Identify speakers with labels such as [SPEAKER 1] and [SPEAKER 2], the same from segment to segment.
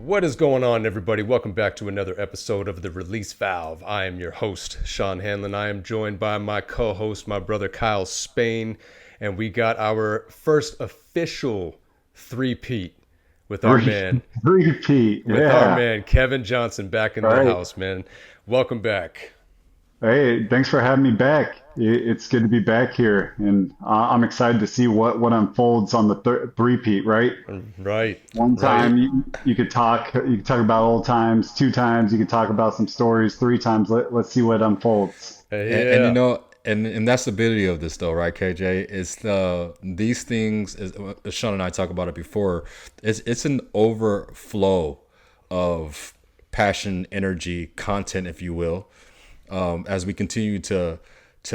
[SPEAKER 1] What is going on, everybody? Welcome back to another episode of The Release Valve. I am your host, Sean Hanlon. I am joined by my co-host, my brother Kyle Spain, and we got our first official three-peat with our man,
[SPEAKER 2] Repeat, yeah.
[SPEAKER 1] Kevin Johnson back in
[SPEAKER 2] All
[SPEAKER 1] the
[SPEAKER 2] right.
[SPEAKER 1] house, man. Welcome back.
[SPEAKER 2] Hey, thanks for having me back. It's good to be back here, and I'm excited to see what unfolds on the three-peat, right?
[SPEAKER 1] Right,
[SPEAKER 2] One
[SPEAKER 1] right.
[SPEAKER 2] time you could talk about old times. Two times you could talk about some stories. Three times let's see what unfolds.
[SPEAKER 3] And
[SPEAKER 1] Yeah.
[SPEAKER 3] and that's the beauty of this though, right, KJ? It's these things is Sean and I talked about it before. It's an overflow of passion, energy, content, if you will, as we continue to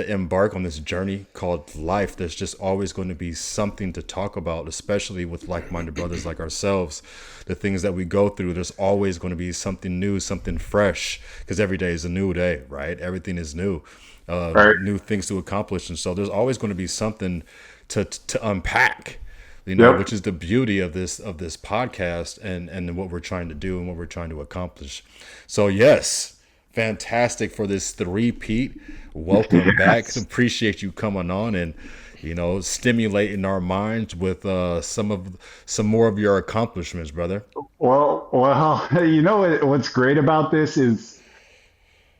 [SPEAKER 3] embark on this journey called life. There's just always going to be something to talk about, especially with like-minded brothers like ourselves. The things that we go through, there's always going to be something new, something fresh, because every day is a new day, right? Everything is new,
[SPEAKER 2] Right.
[SPEAKER 3] new things to accomplish, and so there's always going to be something to unpack.
[SPEAKER 2] Yep.
[SPEAKER 3] Which is the beauty of this podcast and what we're trying to do and what we're trying to accomplish. So yes, fantastic for this three-peat. Welcome back.
[SPEAKER 2] Yes.
[SPEAKER 3] Appreciate you coming on and stimulating our minds with some more of your accomplishments, brother.
[SPEAKER 2] Well, you know what's great about this is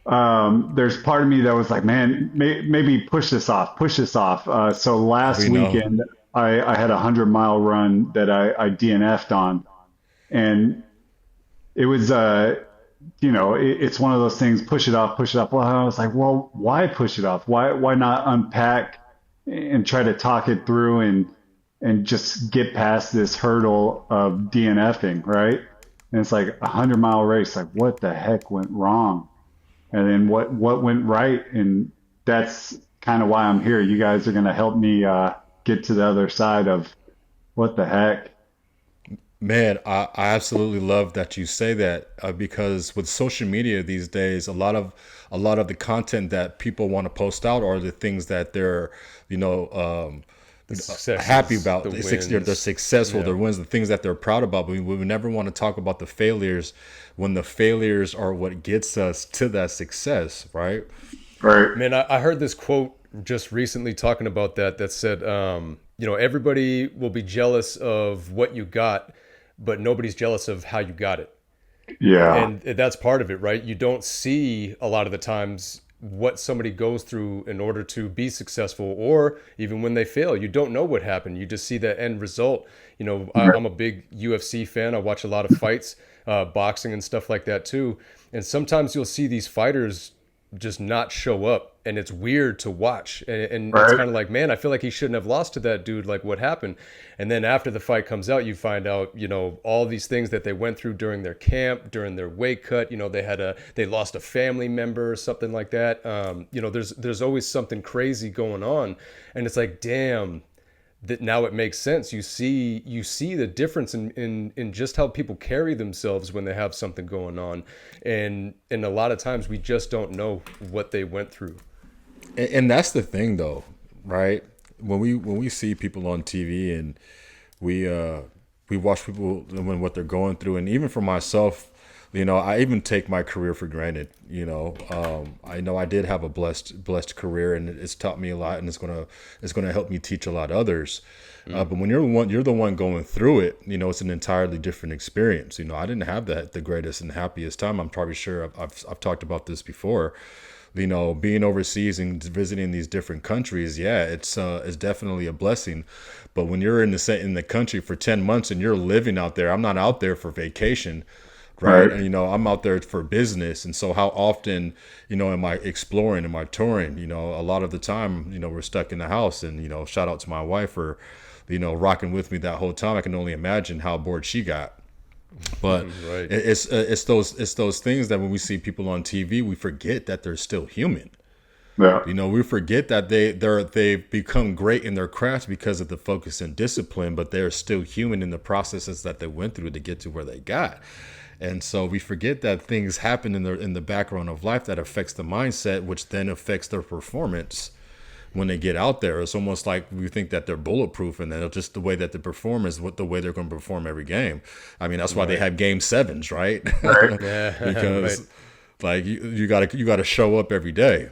[SPEAKER 2] there's part of me that was like, man, maybe push this off. So last
[SPEAKER 3] We know.
[SPEAKER 2] weekend, I had a 100-mile run that I DNF'd on, and it was, it's one of those things, push it off, push it off. Well, I was like, well, why push it off? Why not unpack and try to talk it through and just get past this hurdle of DNFing, right? And it's like 100-mile race. Like, what the heck went wrong? And then what went right? And that's kind of why I'm here. You guys are going to help me get to the other side of what the heck.
[SPEAKER 3] Man, I absolutely love that you say that because with social media these days, a lot of the content that people want to post out are the things that they're, you know,
[SPEAKER 1] The
[SPEAKER 3] happy
[SPEAKER 1] successes,
[SPEAKER 3] about.
[SPEAKER 1] the
[SPEAKER 3] They're
[SPEAKER 1] wins.
[SPEAKER 3] successful,
[SPEAKER 1] Yeah.
[SPEAKER 3] their wins, the things that they're proud about. But we would never want to talk about the failures when the failures are what gets us to that success, right?
[SPEAKER 2] Right.
[SPEAKER 1] Man, I heard this quote just recently talking about that said, everybody will be jealous of what you got, but nobody's jealous of how you got it.
[SPEAKER 2] Yeah.
[SPEAKER 1] And that's part of it, right? You don't see a lot of the times what somebody goes through in order to be successful, or even when they fail. You don't know what happened. You just see the end result. I'm a big UFC fan. I watch a lot of fights, boxing and stuff like that too. And sometimes you'll see these fighters just not show up, and it's weird to watch, and it's
[SPEAKER 2] Right.
[SPEAKER 1] kind of like, man, I feel like he shouldn't have lost to that dude. Like, what happened? And then after the fight comes out, you find out, all these things that they went through during their camp, during their weight cut. They lost a family member or something like that. There's always something crazy going on, and it's like, damn, that now it makes sense. You see the difference in just how people carry themselves when they have something going on, and a lot of times we just don't know what they went through.
[SPEAKER 3] And that's the thing, though, right? When we see people on TV and we we watch people and what they're going through, and even for myself, I even take my career for granted. I know I did have a blessed career, and it's taught me a lot, and it's gonna help me teach a lot of others. But when you're the one going through it, it's an entirely different experience. I didn't have the greatest and happiest time. I'm probably sure I've talked about this before. Being overseas and visiting these different countries, yeah, it's definitely a blessing. But when you're in the country for 10 months and you're living out there, I'm not out there for vacation, right?
[SPEAKER 2] Right.
[SPEAKER 3] And I'm out there for business. And so how often, am I exploring, am I touring? A lot of the time, we're stuck in the house, and shout out to my wife for, rocking with me that whole time. I can only imagine how bored she got. But
[SPEAKER 1] Right.
[SPEAKER 3] it's those things that when we see people on TV, we forget that they're still human.
[SPEAKER 2] Yeah.
[SPEAKER 3] We forget that they've become great in their craft because of the focus and discipline, but they're still human in the processes that they went through to get to where they got. And so we forget that things happen in the background of life that affects the mindset, which then affects their performance, when they get out there. It's almost like we think that they're bulletproof, and then just the way that they perform is what the way they're going to perform every game. I mean, that's why they
[SPEAKER 1] Right.
[SPEAKER 3] have game sevens, right?
[SPEAKER 2] Right.
[SPEAKER 1] Yeah. Right.
[SPEAKER 3] Because like you gotta show up every day.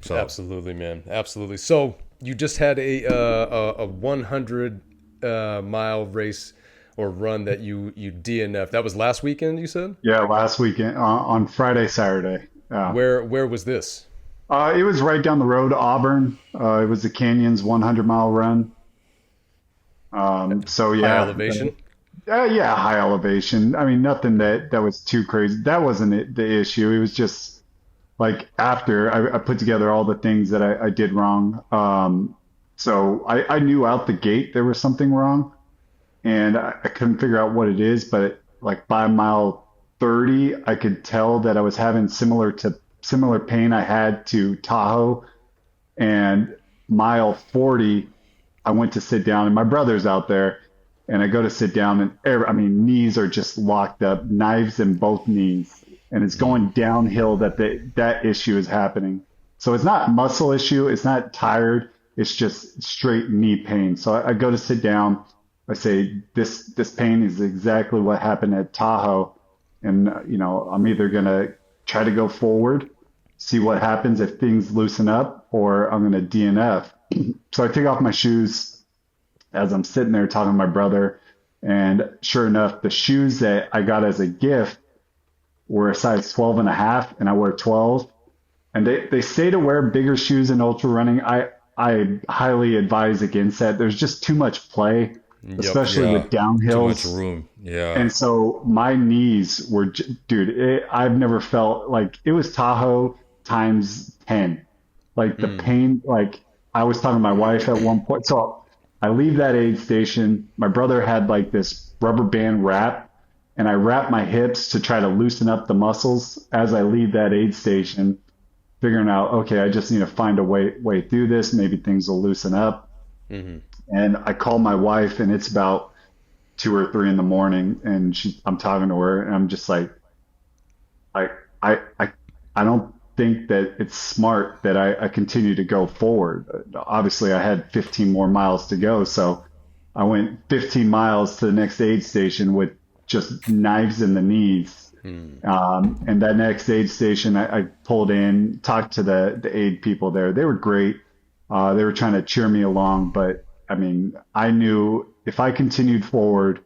[SPEAKER 3] So
[SPEAKER 1] Absolutely, man. Absolutely. So you just had a 100 mile race or run that you DNF. That was last weekend, you said?
[SPEAKER 2] Yeah, last weekend on Friday, Saturday.
[SPEAKER 1] Where was this?
[SPEAKER 2] It was right down the road, Auburn. It was the Canyons 100-mile run. So
[SPEAKER 1] High
[SPEAKER 2] yeah,
[SPEAKER 1] elevation?
[SPEAKER 2] yeah, high elevation. I mean, nothing that was too crazy. That wasn't the issue. It was just like after I put together all the things that I did wrong. So I knew out the gate there was something wrong, and I couldn't figure out what it is. But like by mile 30, I could tell that I was having similar pain I had to Tahoe, and mile 40, I went to sit down, and my brother's out there, and I go to sit down, and I mean, knees are just locked up, knives in both knees, and it's going downhill that issue is happening. So it's not muscle issue, it's not tired, it's just straight knee pain. So I go to sit down, I say, this pain is exactly what happened at Tahoe, and I'm either gonna try to go forward, see what happens if things loosen up, or I'm gonna DNF. So I take off my shoes as I'm sitting there talking to my brother, and sure enough, the shoes that I got as a gift were a size 12 and a half, and I wear 12. And they say to wear bigger shoes in ultra running. I highly advise against that. There's just too much play,
[SPEAKER 1] Yep.
[SPEAKER 2] especially with
[SPEAKER 3] too much
[SPEAKER 2] downhills.
[SPEAKER 3] room. Yeah.
[SPEAKER 2] And so my knees were, dude, I've never felt like it was Tahoe times 10. Like the pain, like I was talking to my wife at one point. So I leave that aid station. My brother had like this rubber band wrap, and I wrap my hips to try to loosen up the muscles as I leave that aid station, figuring out, okay, I just need to find a way through this. Maybe things will loosen up. And I call my wife, and it's about 2 or 3 in the morning, and I'm talking to her, and I'm just like, I, I, I, I don't think that it's smart that I continue to go forward. Obviously, I had 15 more miles to go, so I went 15 miles to the next aid station with just knives in the knees. And that next aid station, I pulled in, talked to the aid people there. They were great. They were trying to cheer me along, but I mean, I knew if I continued forward,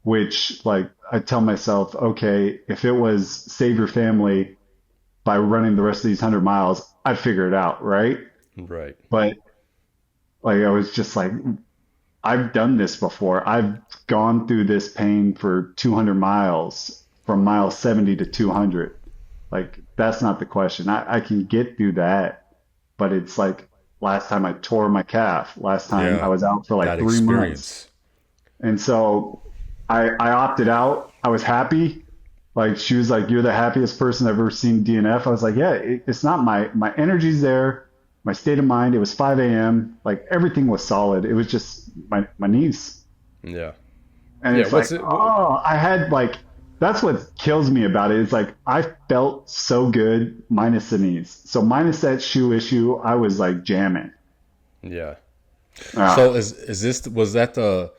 [SPEAKER 2] which like I tell myself, okay, if it was save your family by running the rest of these 100 miles, I'd figure it out, right?
[SPEAKER 1] Right.
[SPEAKER 2] But like I was just like, I've done this before. I've gone through this pain for 200 miles from mile 70 to 200. Like that's not the question. I can get through that, but it's like last time I tore my calf. Last time
[SPEAKER 3] Yeah.
[SPEAKER 2] I was out for like
[SPEAKER 3] That
[SPEAKER 2] 3 months.
[SPEAKER 3] experience.
[SPEAKER 2] And so I opted out. I was happy. Like she was like, "You're the happiest person I've ever seen DNF." I was like, "Yeah, it's not my energy's there, my state of mind. It was 5 a.m. Like everything was solid. It was just my knees."
[SPEAKER 1] Yeah.
[SPEAKER 2] And
[SPEAKER 1] Yeah.
[SPEAKER 2] it's like, I had like that's what kills me about it. It's like I felt so good minus the knees. So minus that shoe issue, I was like jamming.
[SPEAKER 1] Yeah.
[SPEAKER 3] So was that the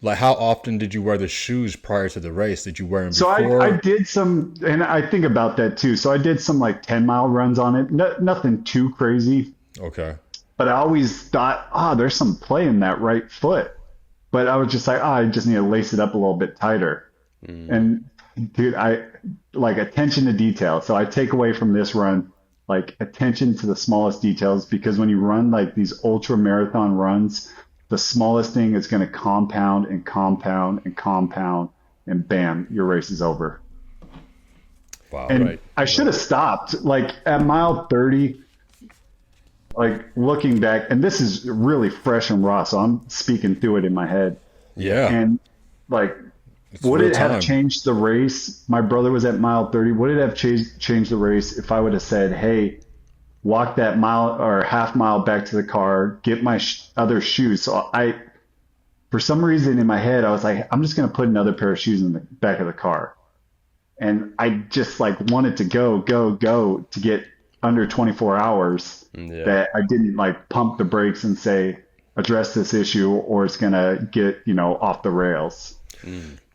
[SPEAKER 3] like how often did you wear the shoes prior to the race? Did you wear them
[SPEAKER 2] So
[SPEAKER 3] before?
[SPEAKER 2] I did some, and I think about that too. So I did some like 10-mile runs on it. Nothing too crazy,
[SPEAKER 3] Okay.
[SPEAKER 2] but I always thought, there's some play in that right foot. But I was just like, I just need to lace it up a little bit tighter. And dude, I like attention to detail. So I take away from this run, like attention to the smallest details, because when you run like these ultra marathon runs, the smallest thing is going to compound and compound and compound, and bam, your race is over.
[SPEAKER 3] Wow.
[SPEAKER 2] And
[SPEAKER 1] Right,
[SPEAKER 2] I should have stopped like at mile 30, like looking back, and this is really fresh and raw, so I'm speaking through it in my head.
[SPEAKER 3] Yeah.
[SPEAKER 2] And like,
[SPEAKER 3] It's
[SPEAKER 2] would
[SPEAKER 3] real
[SPEAKER 2] it have
[SPEAKER 3] time.
[SPEAKER 2] changed the race? My brother was at mile 30. Would it have changed the race if I would have said, hey, walk that mile or half mile back to the car, get my other shoes? So for some reason in my head, I was like, I'm just going to put another pair of shoes in the back of the car. And I just like wanted to go to get under 24 hours
[SPEAKER 1] Yeah.
[SPEAKER 2] that I didn't like pump the brakes and say, address this issue or it's going to get, off the rails.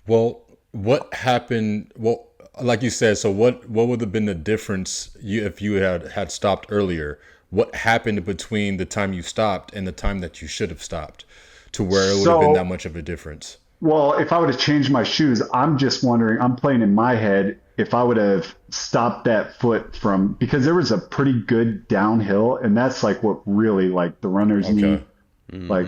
[SPEAKER 3] Well, what happened? Well, like you said, so what would have been the difference if you had stopped earlier? What happened between the time you stopped and the time that you should have stopped to where it would have been that
[SPEAKER 2] So,
[SPEAKER 3] much of a difference?
[SPEAKER 2] well, if I would have changed my shoes, I'm just wondering, I'm playing in my head if I would have stopped that foot from, because there was a pretty good downhill, and that's like what really like the runners
[SPEAKER 3] Okay.
[SPEAKER 2] need. Like,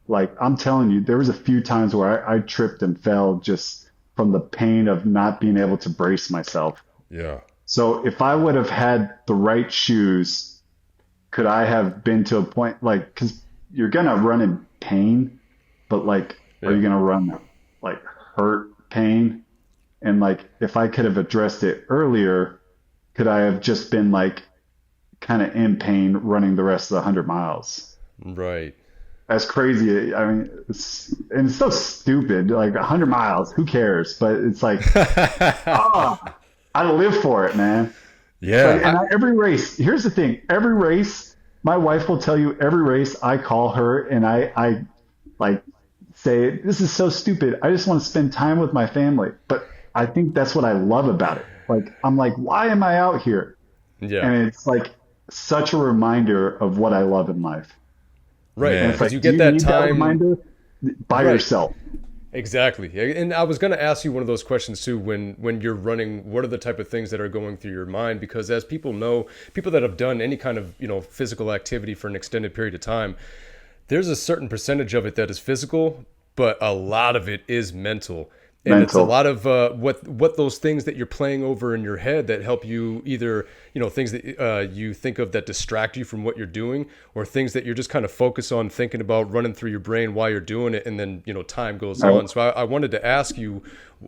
[SPEAKER 2] like I'm telling you, there was a few times where I tripped and fell just from the pain of not being able to brace myself.
[SPEAKER 3] Yeah.
[SPEAKER 2] So if I would have had the right shoes, could I have been to a point like, because you're gonna run in pain, but like, are
[SPEAKER 1] Yeah.
[SPEAKER 2] you gonna run like hurt pain? And like, if I could have addressed it earlier, could I have just been like kind of in pain running the rest of the 100 miles?
[SPEAKER 1] Right.
[SPEAKER 2] That's crazy. I mean, and it's so stupid. Like 100 miles, who cares? But it's like, oh, I live for it, man. Like,
[SPEAKER 3] Yeah.
[SPEAKER 2] and every race, here's the thing, every race, my wife will tell you every race I call her and I like say, this is so stupid. I just want to spend time with my family. But I think that's what I love about it. Like, I'm like, why am I out here?
[SPEAKER 1] Yeah.
[SPEAKER 2] And it's like such a reminder of what I love in life.
[SPEAKER 1] Right.
[SPEAKER 2] And
[SPEAKER 3] Man.
[SPEAKER 2] it's
[SPEAKER 1] Because
[SPEAKER 2] like,
[SPEAKER 1] you
[SPEAKER 2] do
[SPEAKER 1] get
[SPEAKER 2] you
[SPEAKER 1] that
[SPEAKER 2] need that
[SPEAKER 1] time.
[SPEAKER 2] reminder? By
[SPEAKER 1] Right.
[SPEAKER 2] yourself.
[SPEAKER 1] Exactly. Yeah, and I was going to ask you one of those questions too when you're running, what are the type of things that are going through your mind? Because as people know, people that have done any kind of, physical activity for an extended period of time, there's a certain percentage of it that is physical, but a lot of it is mental. And it's a
[SPEAKER 2] Mental.
[SPEAKER 1] lot of what those things that you're playing over in your head that help you either things that you think of that distract you from what you're doing, or things that you're just kind of focused on thinking about running through your brain while you're doing it, and then time goes
[SPEAKER 2] Right.
[SPEAKER 1] on. So I wanted to ask you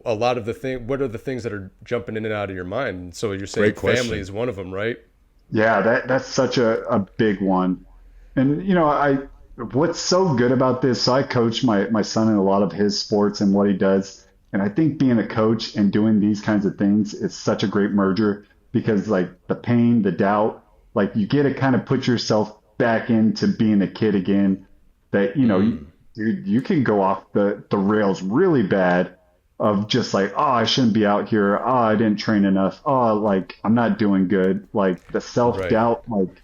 [SPEAKER 1] a lot of the thing. What are the things that are jumping in and out of your mind? So you're saying
[SPEAKER 3] Great
[SPEAKER 1] family
[SPEAKER 3] question.
[SPEAKER 1] is one of them, right?
[SPEAKER 2] Yeah, that's such a big one. And what's so good about this, so I coach my son in a lot of his sports and what he does. And I think being a coach and doing these kinds of things is such a great merger because like the pain, the doubt, like you get to kind of put yourself back into being a kid again that, dude, you can go off the rails really bad of just like, oh, I shouldn't be out here. Oh, I didn't train enough. Oh, like I'm not doing good. Like the
[SPEAKER 1] Right.
[SPEAKER 2] self-doubt, like,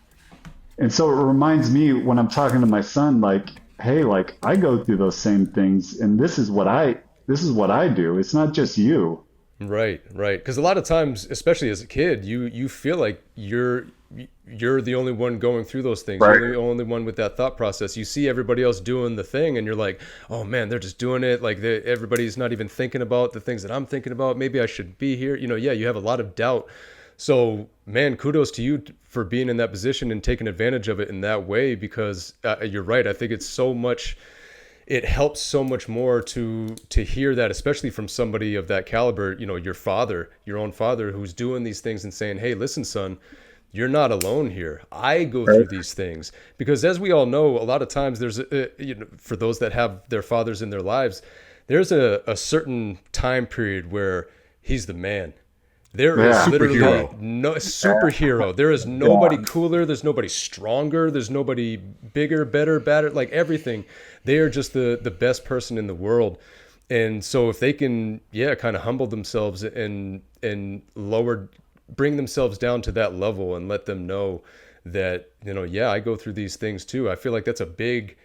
[SPEAKER 2] and so it reminds me when I'm talking to my son, like, hey, like I go through those same things and this is what I do. It's not just you.
[SPEAKER 1] Right, right. Because a lot of times, especially as a kid, you feel like you're the only one going through those things.
[SPEAKER 2] Right.
[SPEAKER 1] You're the only one with that thought process. You see everybody else doing the thing, and you're like, "Oh man, they're just doing it. Like everybody's not even thinking about the things that I'm thinking about. Maybe I should be here." Yeah, you have a lot of doubt. So, man, kudos to you for being in that position and taking advantage of it in that way. Because you're right. I think it's so much. It helps so much more to hear that, especially from somebody of that caliber, your father, your own father, who's doing these things and saying, hey, listen, son, you're not alone here. I go through
[SPEAKER 2] Right.
[SPEAKER 1] these things. Because as we all know, a lot of times there's for those that have their fathers in their lives, there's a certain time period where he's the man. There is
[SPEAKER 2] Yeah.
[SPEAKER 1] literally
[SPEAKER 3] Superhero.
[SPEAKER 1] no superhero. There is nobody
[SPEAKER 2] Yeah.
[SPEAKER 1] cooler. There's nobody stronger. There's nobody bigger, better, badder. Like everything, they are just the best person in the world. And so if they can, yeah, kind of humble themselves and bring themselves down to that level and let them know that yeah, I go through these things too. I feel like that's a big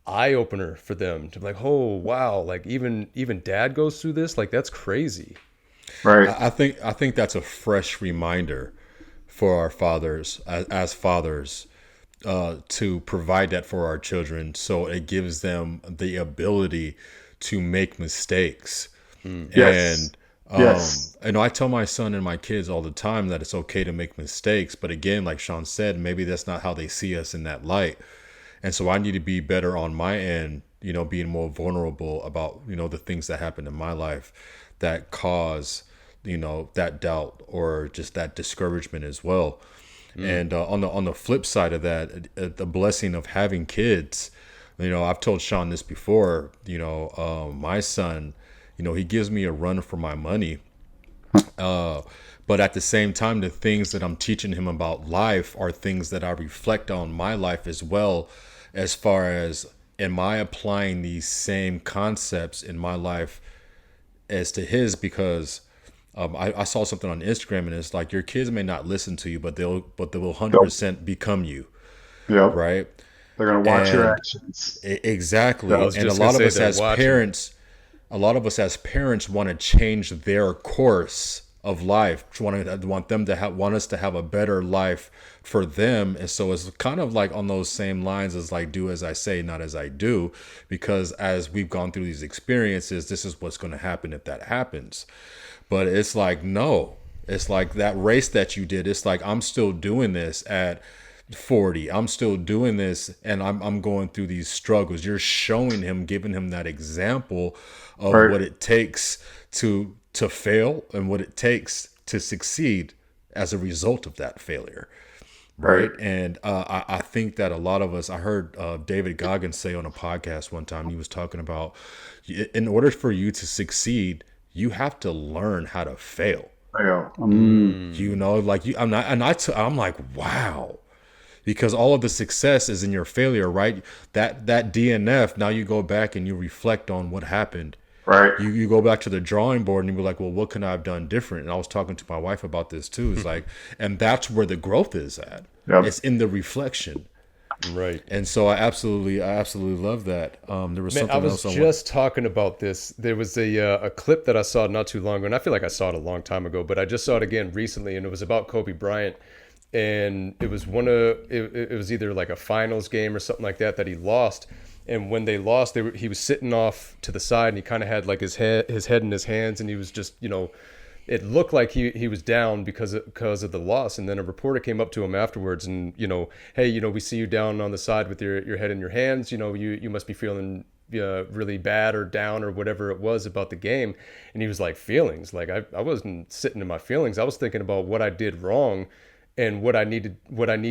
[SPEAKER 1] eye opener for them to be like, oh wow, like even dad goes through this. Like that's crazy.
[SPEAKER 2] Right.
[SPEAKER 3] I think that's a fresh reminder for our fathers as fathers to provide that for our children, so it gives them the ability to make mistakes.
[SPEAKER 2] Yes.
[SPEAKER 3] And
[SPEAKER 2] Yes.
[SPEAKER 3] I tell my son and my kids all the time that it's okay to make mistakes, but again, like Sean said, maybe that's not how they see us in that light. And so I need to be better on my end, being more vulnerable about, the things that happen in my life that cause, that doubt or just that discouragement as well. And on the flip side of that, the blessing of having kids, I've told Sean this before, my son, he gives me a run for my money. Uh, but at the same time, the things that I'm teaching him about life are things that I reflect on my life as well, as far as am I applying these same concepts in my life as to his? Because I saw something on Instagram and it's like your kids may not listen to you, but they will
[SPEAKER 2] Yep.
[SPEAKER 3] 100% become you,
[SPEAKER 2] Yep.
[SPEAKER 3] right?
[SPEAKER 2] They're gonna watch your
[SPEAKER 3] And
[SPEAKER 2] actions.
[SPEAKER 1] I
[SPEAKER 3] exactly.
[SPEAKER 2] Yep.
[SPEAKER 1] was
[SPEAKER 3] And a
[SPEAKER 1] just gonna
[SPEAKER 3] lot of
[SPEAKER 1] say
[SPEAKER 3] us
[SPEAKER 1] they're
[SPEAKER 3] as
[SPEAKER 1] watching.
[SPEAKER 3] parents, want to change their course of life, want us to have a better life for them. And so it's kind of like on those same lines as like do as I say, not as I do, because as we've gone through these experiences, this is what's going to happen if that happens. But it's like, no, it's like that race that you did. It's like, I'm still doing this at 40. I'm still doing this and I'm going through these struggles. You're showing him, giving him that example of
[SPEAKER 2] Right.
[SPEAKER 3] what it takes to fail and what it takes to succeed as a result of that failure.
[SPEAKER 2] Right.
[SPEAKER 3] Right. And I think that a lot of us, I heard David Goggins say on a podcast one time, he was talking about in order for you to succeed, you have to learn how to fail.
[SPEAKER 2] Fail.
[SPEAKER 3] You know, like you, I'm not, I'm like, wow, because all of the success is in your failure, right? That DNF. Now you go back and you reflect on what happened.
[SPEAKER 2] Right.
[SPEAKER 3] You go back to the drawing board and you be like, well, what can I have done different? And I was talking to my wife about this too. It's like, and that's where the growth is at.
[SPEAKER 2] Yep.
[SPEAKER 3] It's in the reflection.
[SPEAKER 1] Right.
[SPEAKER 3] And so I absolutely love that. There was
[SPEAKER 1] Man, I
[SPEAKER 3] something
[SPEAKER 1] was
[SPEAKER 3] else I want.
[SPEAKER 1] just talking about this. There was a clip that I saw not too long ago, and I feel like I saw it a long time ago, but I just saw it again recently, and it was about Kobe Bryant, and it was it was either like a finals game or something like that he lost, and when they lost, he was sitting off to the side, and he kind of had like his head in his hands, and he was just it looked like he was down because of the loss. And then a reporter came up to him afterwards and, hey, we see you down on the side with your head in your hands. You must be feeling really bad or down or whatever it was about the game. And he was like, feelings? Like I wasn't sitting in my feelings. I was thinking about what I did wrong and what I need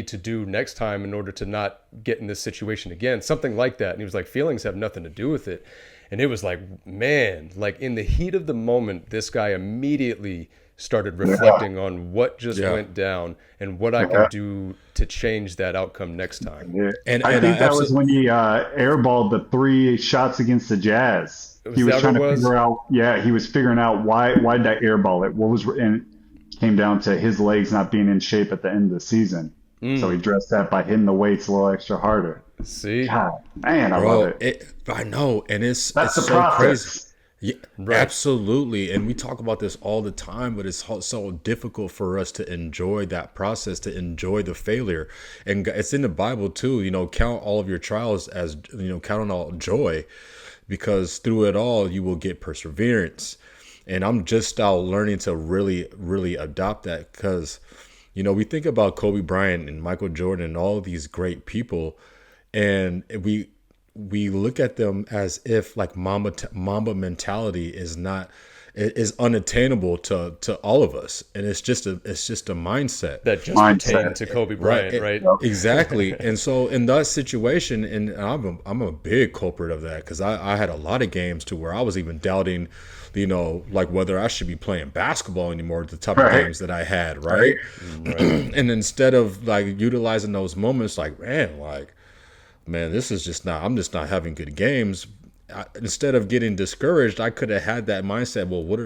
[SPEAKER 1] to do next time in order to not get in this situation again. Something like that. And he was like, feelings have nothing to do with it. And it was like, man, like in the heat of the moment, this guy immediately started
[SPEAKER 2] Yeah.
[SPEAKER 1] reflecting on what just
[SPEAKER 3] Yeah.
[SPEAKER 1] went down and what I can
[SPEAKER 2] Yeah.
[SPEAKER 1] do to change that outcome next time.
[SPEAKER 2] Yeah.
[SPEAKER 3] And
[SPEAKER 2] I
[SPEAKER 3] and I
[SPEAKER 2] think that was
[SPEAKER 3] absolutely
[SPEAKER 2] when he airballed the three shots against the Jazz. He
[SPEAKER 1] Was
[SPEAKER 2] was
[SPEAKER 1] that what
[SPEAKER 2] trying
[SPEAKER 1] it
[SPEAKER 2] to
[SPEAKER 1] was?
[SPEAKER 2] figure out. Yeah, he was figuring out why did I airball it? What was and it came down to his legs not being in shape at the end of the season. So he addressed that by hitting the weights a little extra harder.
[SPEAKER 1] See?
[SPEAKER 2] God, man, I love
[SPEAKER 3] bro,
[SPEAKER 2] it.
[SPEAKER 3] I know, and
[SPEAKER 2] That's
[SPEAKER 3] it's
[SPEAKER 2] the
[SPEAKER 3] so crazy.
[SPEAKER 2] process.
[SPEAKER 3] Yeah,
[SPEAKER 1] Right.
[SPEAKER 3] absolutely. And we talk about this all the time, but it's so difficult for us to enjoy that process, to enjoy the failure. And it's in the Bible too, count all of your trials as, count on all joy, because through it all, you will get perseverance. And I'm just out learning to really, really adopt that because, we think about Kobe Bryant and Michael Jordan and all these great people, and we look at them as if like Mamba mentality is unattainable to all of us, and it's just a mindset,
[SPEAKER 1] That just pertained
[SPEAKER 2] Mindset.
[SPEAKER 1] to Kobe
[SPEAKER 3] right?
[SPEAKER 1] Bryant, right?
[SPEAKER 3] Exactly. And so in that situation, and I'm a big culprit of that because I had a lot of games to where I was even doubting, like whether I should be playing basketball anymore, the type of
[SPEAKER 2] Right.
[SPEAKER 3] games that I had,
[SPEAKER 2] Right.
[SPEAKER 3] right? And instead of like utilizing those moments, like man, this is just not, I'm just not having good games. Instead of getting discouraged, I could have had that mindset. Well, what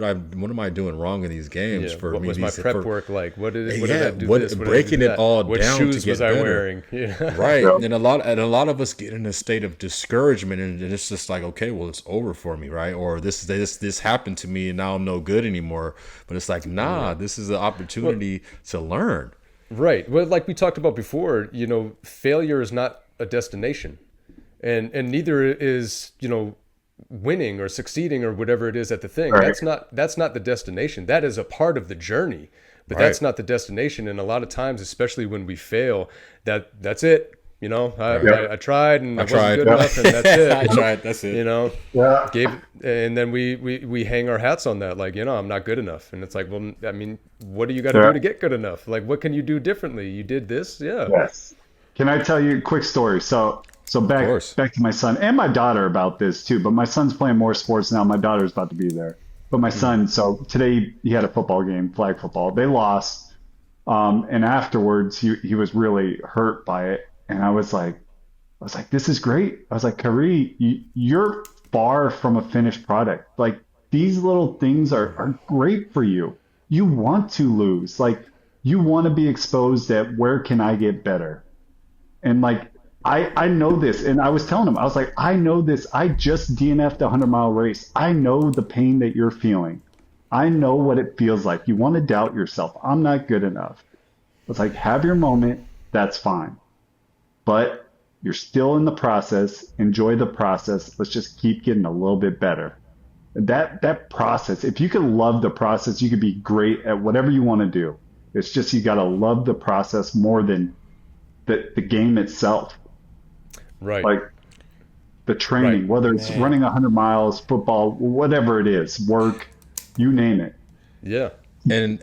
[SPEAKER 3] am I doing wrong in these games
[SPEAKER 1] Yeah.
[SPEAKER 3] for
[SPEAKER 1] What
[SPEAKER 3] me?
[SPEAKER 1] was my prep work like? What did
[SPEAKER 3] Yeah,
[SPEAKER 1] I do this? What did I do
[SPEAKER 3] breaking it
[SPEAKER 1] that?
[SPEAKER 3] all
[SPEAKER 1] What
[SPEAKER 3] down to
[SPEAKER 1] shoes was
[SPEAKER 3] get
[SPEAKER 1] I
[SPEAKER 3] better.
[SPEAKER 1] wearing? Yeah.
[SPEAKER 3] Right.
[SPEAKER 2] Yep.
[SPEAKER 3] And a lot of us get in a state of discouragement, and it's just like, okay, well, it's over for me, right? Or this happened to me and now I'm no good anymore. But it's like, nah, this is an opportunity to learn.
[SPEAKER 1] Right. Well, like we talked about before, failure is not a destination. And neither is, winning or succeeding or whatever it is at the thing.
[SPEAKER 2] Right.
[SPEAKER 1] That's not the destination. That is a part of the journey. But
[SPEAKER 3] Right.
[SPEAKER 1] that's not the destination. And a lot of times, especially when we fail, that's it. I tried and I wasn't
[SPEAKER 3] tried.
[SPEAKER 1] good
[SPEAKER 2] Yep.
[SPEAKER 1] enough and that's it.
[SPEAKER 3] I tried. That's it.
[SPEAKER 2] Yeah.
[SPEAKER 1] And then we hang our hats on that, like, I'm not good enough. And it's like, well, I mean, what do you got to
[SPEAKER 2] Yeah.
[SPEAKER 1] do to get good enough? Like, what can you do differently? You did this. Yeah.
[SPEAKER 2] Yes. Can I tell you a quick story? So back
[SPEAKER 3] course.
[SPEAKER 2] back to my son and my daughter about this too. But my son's playing more sports now. My daughter's about to be there. But my son, so today he had a football game, flag football. They lost. And afterwards he was really hurt by it. And I was like, this is great. I was like, Kari, you're far from a finished product. Like these little things are great for you. You want to lose. Like you want to be exposed at where can I get better? And like I know this. And I was telling him, I was like, I know this. I just DNF'd a 100-mile race. I know the pain that you're feeling. I know what it feels like. You want to doubt yourself. I'm not good enough. It's like, have your moment. That's fine. But you're still in the process. Enjoy the process. Let's just keep getting a little bit better. That process, if you can love the process, you could be great at whatever you want to do. It's just you got to love the process more than the game itself.
[SPEAKER 1] Right.
[SPEAKER 2] Like the training,
[SPEAKER 1] Right.
[SPEAKER 2] whether it's running 100 miles, football, whatever it is, work, you name it.
[SPEAKER 1] Yeah.
[SPEAKER 3] And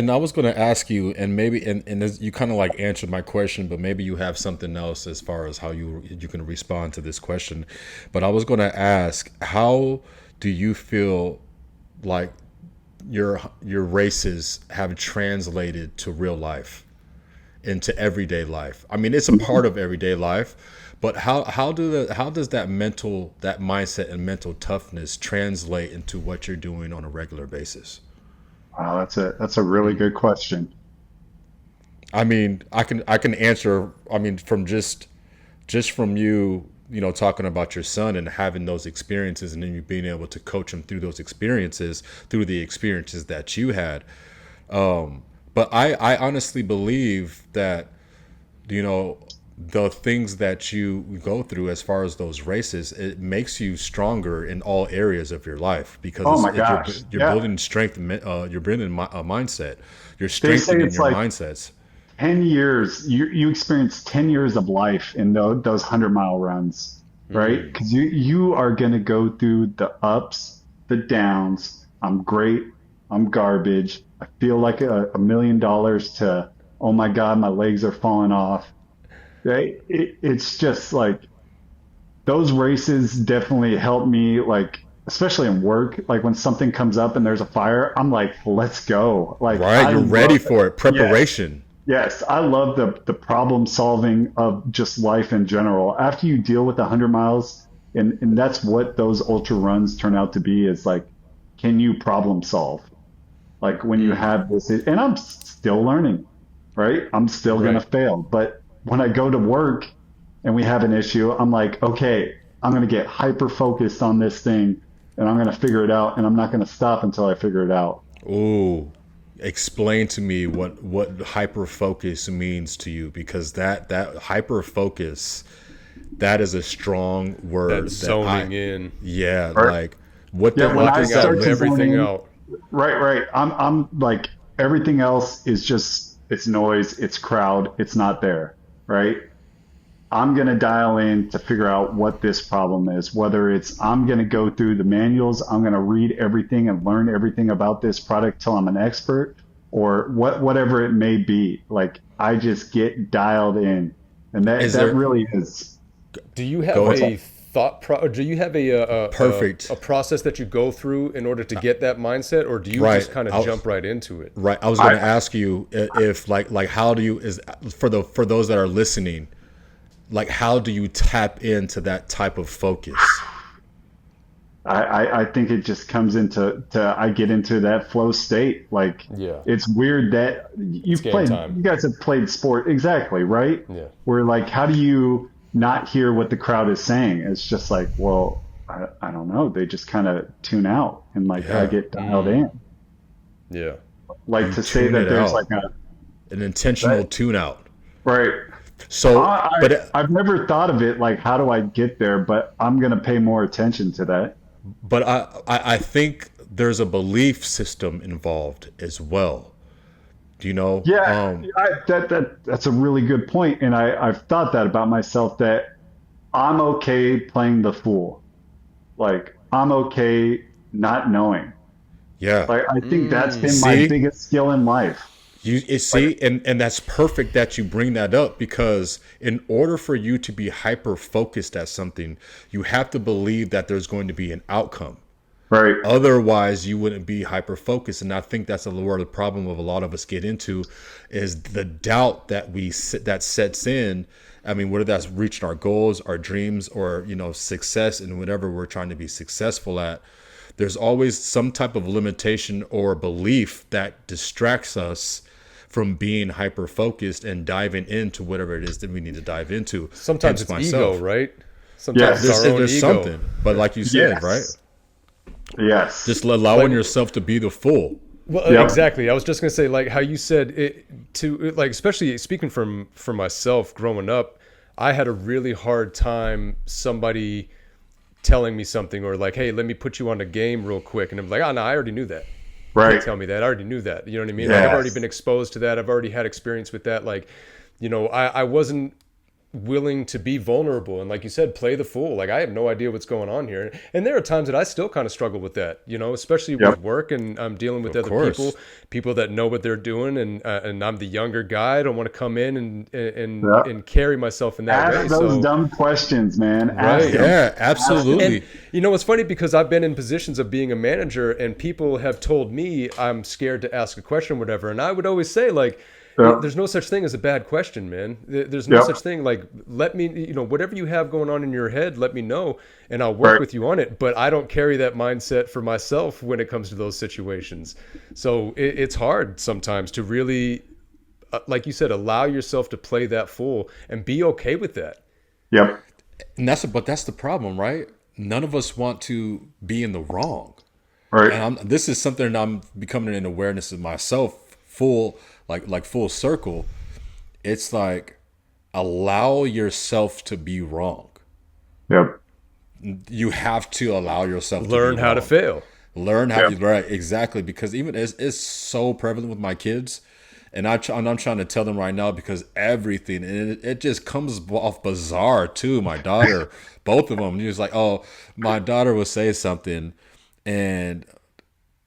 [SPEAKER 3] I was going to ask you, and maybe and this, you kind of like answered my question, but maybe you have something else as far as how you can respond to this question. But I was going to ask, how do you feel like your races have translated to real life, into everyday life? I mean, it's a part of everyday life, but how does that mindset and mental toughness translate into what you're doing on a regular basis?
[SPEAKER 2] Wow, that's a really good question.
[SPEAKER 3] I mean, I can answer. I mean, from just from you, talking about your son and having those experiences, and then you being able to coach him through those experiences, through the experiences that you had. But I honestly believe that, the things that you go through as far as those races, it makes you stronger in all areas of your life because
[SPEAKER 2] Oh my gosh.
[SPEAKER 3] you're
[SPEAKER 2] Yeah.
[SPEAKER 3] building strength, you're building a mindset, you're
[SPEAKER 2] They say
[SPEAKER 3] strengthening
[SPEAKER 2] it's
[SPEAKER 3] your
[SPEAKER 2] like
[SPEAKER 3] mindsets.
[SPEAKER 2] 10 years, you experience 10 years of life in those 100-mile runs, right? Because you are going to go through the ups, the downs. I'm great. I'm garbage. I feel like $1 million to, oh my God, my legs are falling off. Right? It's just like those races definitely help me, like, especially in work. Like when something comes up and there's a fire, I'm like, let's go. Like,
[SPEAKER 3] Right,
[SPEAKER 2] I
[SPEAKER 3] you're ready
[SPEAKER 2] love
[SPEAKER 3] for it.
[SPEAKER 2] Yes.
[SPEAKER 3] Preparation.
[SPEAKER 2] Yes, I love the problem solving of just life in general. After you deal with 100 miles, and that's what those ultra runs turn out to be, is like, can you problem solve? Like when you have this, and I'm still learning, right? I'm still gonna
[SPEAKER 1] Right.
[SPEAKER 2] fail. But when I go to work and we have an issue, I'm like, okay, I'm gonna get hyper focused on this thing and I'm gonna figure it out, and I'm not gonna stop until I figure it out.
[SPEAKER 3] Ooh, explain to me what hyper focus means to you, because that hyper focus, that is a strong word
[SPEAKER 1] That zoning in,
[SPEAKER 3] yeah,
[SPEAKER 2] Right?
[SPEAKER 3] like what
[SPEAKER 2] Yeah,
[SPEAKER 3] the
[SPEAKER 2] when
[SPEAKER 3] what
[SPEAKER 2] I
[SPEAKER 3] does
[SPEAKER 1] blocking
[SPEAKER 3] that
[SPEAKER 1] out
[SPEAKER 2] start to zone
[SPEAKER 1] everything
[SPEAKER 2] in,
[SPEAKER 1] out.
[SPEAKER 2] right. I'm like everything else is just it's noise, it's crowd, it's not there, right? I'm gonna dial in to figure out what this problem is. Whether it's I'm gonna go through the manuals, I'm gonna read everything and learn everything about this product till I'm an expert, or whatever it may be. Like I just get dialed in, and
[SPEAKER 3] is
[SPEAKER 2] that
[SPEAKER 3] there
[SPEAKER 2] really is
[SPEAKER 1] Do you have
[SPEAKER 3] go
[SPEAKER 2] what's
[SPEAKER 3] ahead.
[SPEAKER 2] up.
[SPEAKER 1] a do you have
[SPEAKER 3] Perfect.
[SPEAKER 1] a process that you go through in order to get that mindset, or do you
[SPEAKER 3] Right.
[SPEAKER 1] just kind of jump right into it?
[SPEAKER 3] Right. I was going
[SPEAKER 2] I
[SPEAKER 3] to ask you if like how do you is for those that are listening, like how do you tap into that type of focus?
[SPEAKER 2] I think it just comes into I get into that flow state. Like
[SPEAKER 1] Yeah.
[SPEAKER 2] it's weird that
[SPEAKER 1] It's game
[SPEAKER 2] you
[SPEAKER 1] time.
[SPEAKER 2] guys have played sport exactly, right?
[SPEAKER 1] Yeah.
[SPEAKER 2] Where like how do you not hear what the crowd is saying? It's just like, well, I don't know. They just kind of tune out, and like I
[SPEAKER 3] Yeah.
[SPEAKER 2] get dialed in.
[SPEAKER 1] Yeah.
[SPEAKER 2] Like
[SPEAKER 3] You
[SPEAKER 2] to say
[SPEAKER 3] tune
[SPEAKER 2] that
[SPEAKER 3] it
[SPEAKER 2] there's
[SPEAKER 3] out.
[SPEAKER 2] like a
[SPEAKER 3] An intentional
[SPEAKER 2] that,
[SPEAKER 3] tune out.
[SPEAKER 2] right.
[SPEAKER 3] So, but
[SPEAKER 2] I've never thought of it like how do I get there, but I'm gonna pay more attention to that.
[SPEAKER 3] I think there's a belief system involved as well. Do you know?
[SPEAKER 2] Yeah, that's a really good point, and I've thought that about myself that I'm okay playing the fool. Like I'm okay not knowing.
[SPEAKER 3] Yeah.
[SPEAKER 2] Like I think that's been my
[SPEAKER 3] See?
[SPEAKER 2] biggest skill in life.
[SPEAKER 3] See, and that's perfect that you bring that up, because in order for you to be hyper focused at something, you have to believe that there's going to be an outcome.
[SPEAKER 2] Right.
[SPEAKER 3] Otherwise, you wouldn't be hyper focused. And I think that's where the problem of a lot of us get into is the doubt that sets in. I mean, whether that's reaching our goals, our dreams, or success in whatever we're trying to be successful at, there's always some type of limitation or belief that distracts us from being hyper focused and diving into whatever it is that we need to dive into.
[SPEAKER 1] Sometimes
[SPEAKER 3] Hence
[SPEAKER 1] it's
[SPEAKER 3] myself.
[SPEAKER 1] ego, right? Sometimes
[SPEAKER 2] Yes.
[SPEAKER 1] it's our own
[SPEAKER 3] There's
[SPEAKER 1] ego.
[SPEAKER 3] something, but like you said, right?
[SPEAKER 2] Yes. Yes.
[SPEAKER 3] Just allowing
[SPEAKER 1] Like-
[SPEAKER 3] yourself to be the full.
[SPEAKER 1] Well,
[SPEAKER 2] Yep.
[SPEAKER 1] exactly. I was just gonna say, like how you said it to, like, especially speaking for myself, growing up, I had a really hard time somebody telling me something or like, hey, let me put you on a game real quick, and I'm like, oh no, I already knew that. You
[SPEAKER 2] Right.
[SPEAKER 1] can't tell me that. I already knew that. You know what I mean? Like, I've
[SPEAKER 2] Yes.
[SPEAKER 1] already been exposed to that. I've already had experience with that. Like, I wasn't willing to be vulnerable and, like you said, play the fool. Like, I have no idea what's going on here, and there are times that I still kind of struggle with that, especially
[SPEAKER 2] Yep.
[SPEAKER 1] with work, and I'm dealing with
[SPEAKER 3] Of
[SPEAKER 1] other
[SPEAKER 3] course.
[SPEAKER 1] people that know what they're doing, and I'm the younger guy. I don't want to come in and
[SPEAKER 2] Yep.
[SPEAKER 1] and carry myself in that way.
[SPEAKER 2] Ask those
[SPEAKER 1] So
[SPEAKER 2] dumb questions, man. Ask
[SPEAKER 1] Right.
[SPEAKER 2] them.
[SPEAKER 3] Yeah, absolutely.
[SPEAKER 1] and it's funny because I've been in positions of being a manager, and people have told me I'm scared to ask a question, or whatever, and I would always say, like,
[SPEAKER 2] Yep.
[SPEAKER 1] there's no such thing as a bad question, man. There's no
[SPEAKER 2] Yep.
[SPEAKER 1] such thing. Like, let me, whatever you have going on in your head, let me know, and I'll work
[SPEAKER 2] Right.
[SPEAKER 1] with you on it. But I don't carry that mindset for myself when it comes to those situations. So it's hard sometimes to really, like you said, allow yourself to play that fool and be okay with that.
[SPEAKER 2] Yep.
[SPEAKER 3] And that's the problem, right? None of us want to be in the wrong.
[SPEAKER 2] Right.
[SPEAKER 3] And this is something that I'm becoming an awareness of myself, full circle. It's like, allow yourself to be wrong.
[SPEAKER 2] Yep.
[SPEAKER 3] You have to allow yourself to
[SPEAKER 1] Learn
[SPEAKER 3] be
[SPEAKER 1] how to
[SPEAKER 3] wrong.
[SPEAKER 1] fail.
[SPEAKER 3] Learn how
[SPEAKER 2] Yep.
[SPEAKER 3] to, right, exactly, because even it's so prevalent with my kids, and I'm trying to tell them right now, because everything, and it just comes off bizarre too. My daughter, both of them, just like, oh, my daughter will say something, and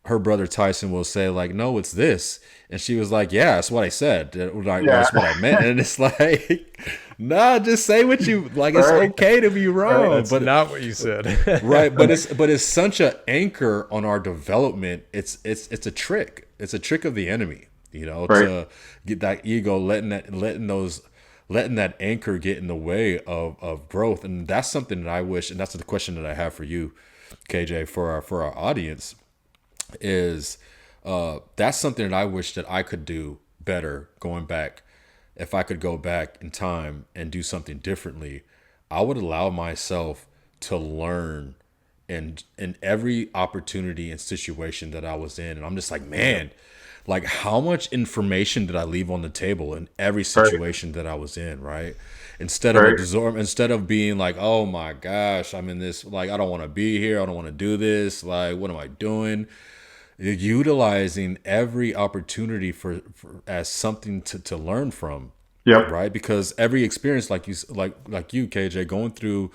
[SPEAKER 3] her brother Tyson will say, like, no, it's this, and she was like, yeah, that's what I said, like,
[SPEAKER 2] Yeah.
[SPEAKER 3] that's what I meant, and it's like, nah, just say what you like. It's
[SPEAKER 2] Right.
[SPEAKER 3] okay to be wrong,
[SPEAKER 1] That's
[SPEAKER 3] but
[SPEAKER 1] not what you said.
[SPEAKER 3] right, but it's such an anchor on our development. It's a trick. It's a trick of the enemy,
[SPEAKER 2] Right.
[SPEAKER 3] to get that ego, letting that anchor get in the way of growth. And that's something that I wish, and that's the question that I have for you, KJ, for our audience, is that's something that I wish that I could do better going back. If I could go back in time and do something differently, I would allow myself to learn in every opportunity and situation that I was in. And I'm just like, man, like, how much information did I leave on the table in every situation that I was in, right? Instead of
[SPEAKER 2] Right.
[SPEAKER 3] instead of being like, oh my gosh, I'm in this, like, I don't want to be here, I don't want to do this, like, what am I doing? Utilizing every opportunity for as something to learn from.
[SPEAKER 2] Yep.
[SPEAKER 3] Right, because every experience, like you, KJ, going through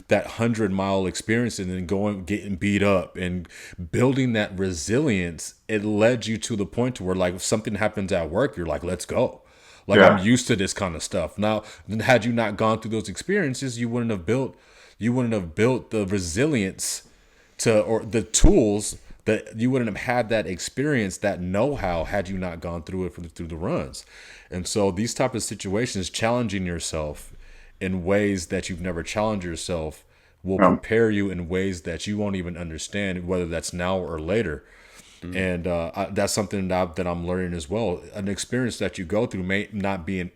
[SPEAKER 3] that 100-mile experience and then getting beat up and building that resilience, it led you to the point to where, like, if something happens at work, you're like, let's go. Like,
[SPEAKER 2] Yeah.
[SPEAKER 3] I'm used to this kind of stuff. Now, had you not gone through those experiences, you wouldn't have built the resilience or the tools, that you wouldn't have had that experience, that know-how, had you not gone through it through the runs. And so these type of situations, challenging yourself in ways that you've never challenged yourself, will prepare you in ways that you won't even understand, whether that's now or later. And that's something that I'm learning as well. An experience that you go through may not be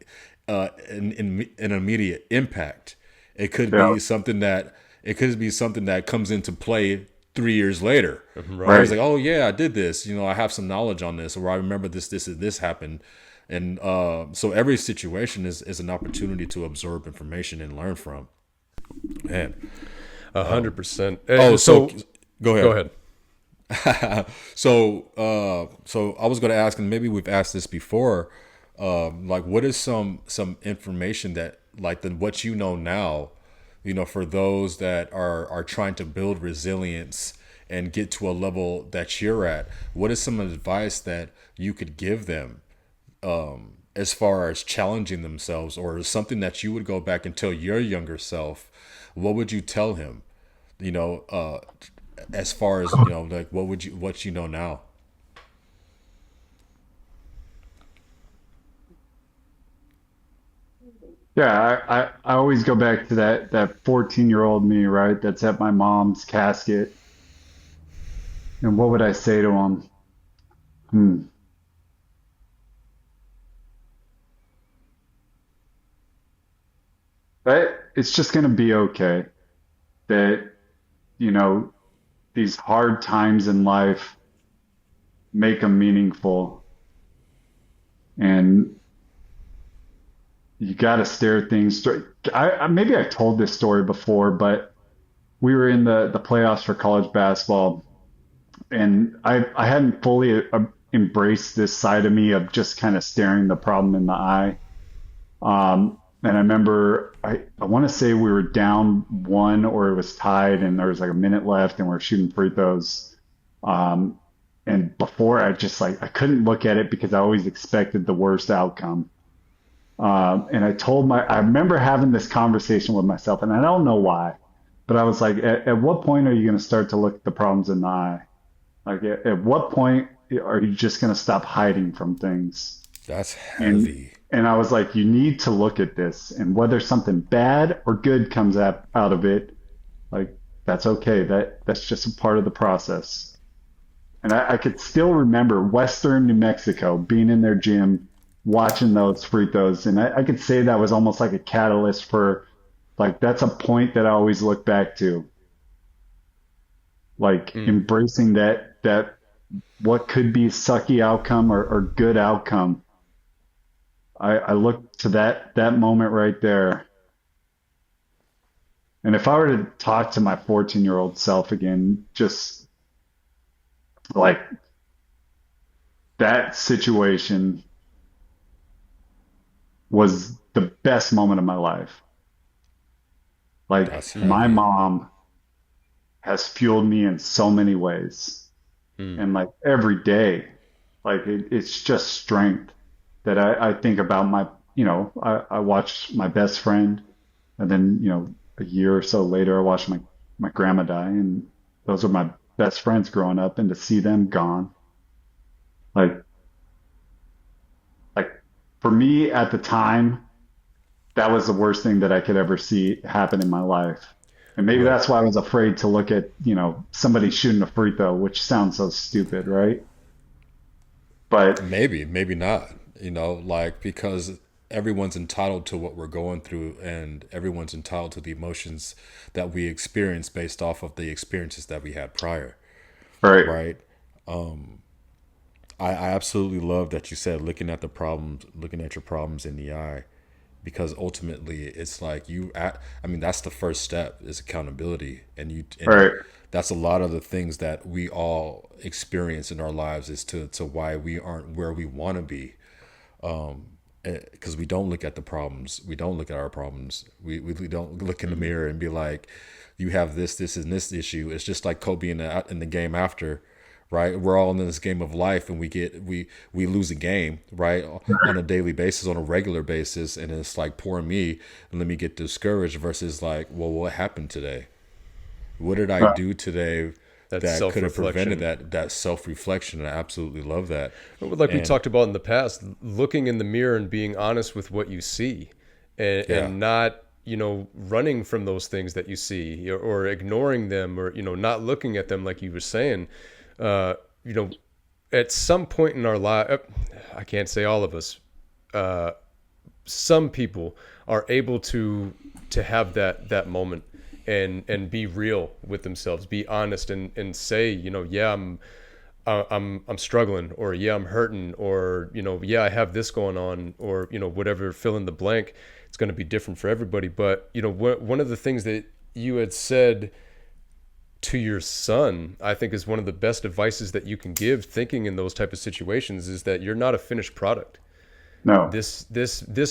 [SPEAKER 3] an immediate impact. It could be something that comes into play 3 years later. Right. I was like, oh yeah, I did this. I have some knowledge on this, or I remember this happened. And so every situation is an opportunity to absorb information and learn from. Man,
[SPEAKER 1] 100%.
[SPEAKER 3] so go ahead.
[SPEAKER 1] Go ahead.
[SPEAKER 3] So I was going to ask, and maybe we've asked this before, like, what is some information that, like, what you know now, for those that are trying to build resilience and get to a level that you're at, what is some advice that you could give them, as far as challenging themselves, or something that you would go back and tell your younger self? What would you tell him? as far as like what you know now?
[SPEAKER 2] Yeah, I always go back to that 14-year-old me, right? That's at my mom's casket. And what would I say to him? Hmm. That it's just gonna be okay. That, you know, these hard times in life make them meaningful. And you got to stare things straight. Maybe I told this story before, but we were in the playoffs for college basketball, and I hadn't fully embraced this side of me of just kind of staring the problem in the eye. And I remember I want to say we were down one or it was tied, and there was like a minute left, and we're shooting free throws. Um, and before I just like I couldn't look at it because I always expected the worst outcome. And I remember having this conversation with myself, and I don't know why, but I was like, at what point are you going to start to look at the problems in the eye? Like, at what point are you just going to stop hiding from things?
[SPEAKER 3] That's
[SPEAKER 2] And
[SPEAKER 3] heavy.
[SPEAKER 2] and I was like, you need to look at this, and whether something bad or good comes out of it, like that's okay. That's just a part of the process. And I could still remember Western New Mexico being in their gym, watching those free throws. And I could say that was almost like a catalyst for, like, that's a point that I always look back to, like
[SPEAKER 1] Mm.
[SPEAKER 2] embracing that what could be sucky outcome or good outcome. I look to that moment right there. And if I were to talk to my 14-year-old self again, just like that situation was the best moment of my life. Like
[SPEAKER 3] That's
[SPEAKER 2] my
[SPEAKER 3] heavy.
[SPEAKER 2] mom has fueled me in so many ways.
[SPEAKER 1] Mm.
[SPEAKER 2] And like every day, like it's just strength that I think about I watched my best friend, and then, a year or so later, I watched my grandma die. And those were my best friends growing up. And to see them gone, like, like for me at the time, that was the worst thing that I could ever see happen in my life. And maybe
[SPEAKER 1] Right.
[SPEAKER 2] that's why I was afraid to look at, somebody shooting a free throw, which sounds so stupid, right? But
[SPEAKER 3] Maybe not. Like because everyone's entitled to what we're going through, and everyone's entitled to the emotions that we experience based off of the experiences that we had prior,
[SPEAKER 2] right,
[SPEAKER 3] right? I absolutely love that you said looking at your problems in the eye, because ultimately it's like I mean, that's the first step is accountability, and
[SPEAKER 2] right,
[SPEAKER 3] that's a lot of the things that we all experience in our lives is to why we aren't where we want to be, because we don't look at the problems. We don't look at our problems. We don't look in the
[SPEAKER 1] Hmm.
[SPEAKER 3] mirror and be like, you have this, and this issue. It's just like Kobe in the game after, right? We're all in this game of life, and we lose a game, right, on a daily basis, on a regular basis, and it's like poor me, and let me get discouraged versus like, well, what happened today? What did I
[SPEAKER 2] right.
[SPEAKER 3] do today
[SPEAKER 1] That
[SPEAKER 3] that could have prevented
[SPEAKER 1] self-reflection.
[SPEAKER 3] that self reflection? And I absolutely love that.
[SPEAKER 1] Like we
[SPEAKER 3] And
[SPEAKER 1] talked about in the past, looking in the mirror and being honest with what you see,
[SPEAKER 3] yeah,
[SPEAKER 1] and not, running from those things that you see, or ignoring them, or, not looking at them like you were saying. Uh, you know, at some point in our life, I can't say all of us, some people are able to have that moment, and be real with themselves, be honest, and say, yeah, I'm struggling, or yeah, I'm hurting, or, yeah, I have this going on, or, whatever, fill in the blank. It's going to be different for everybody. But, one of the things that you had said to your son, I think, is one of the best advices that you can give, thinking in those type of situations, is that you're not a finished product.
[SPEAKER 2] No,
[SPEAKER 1] This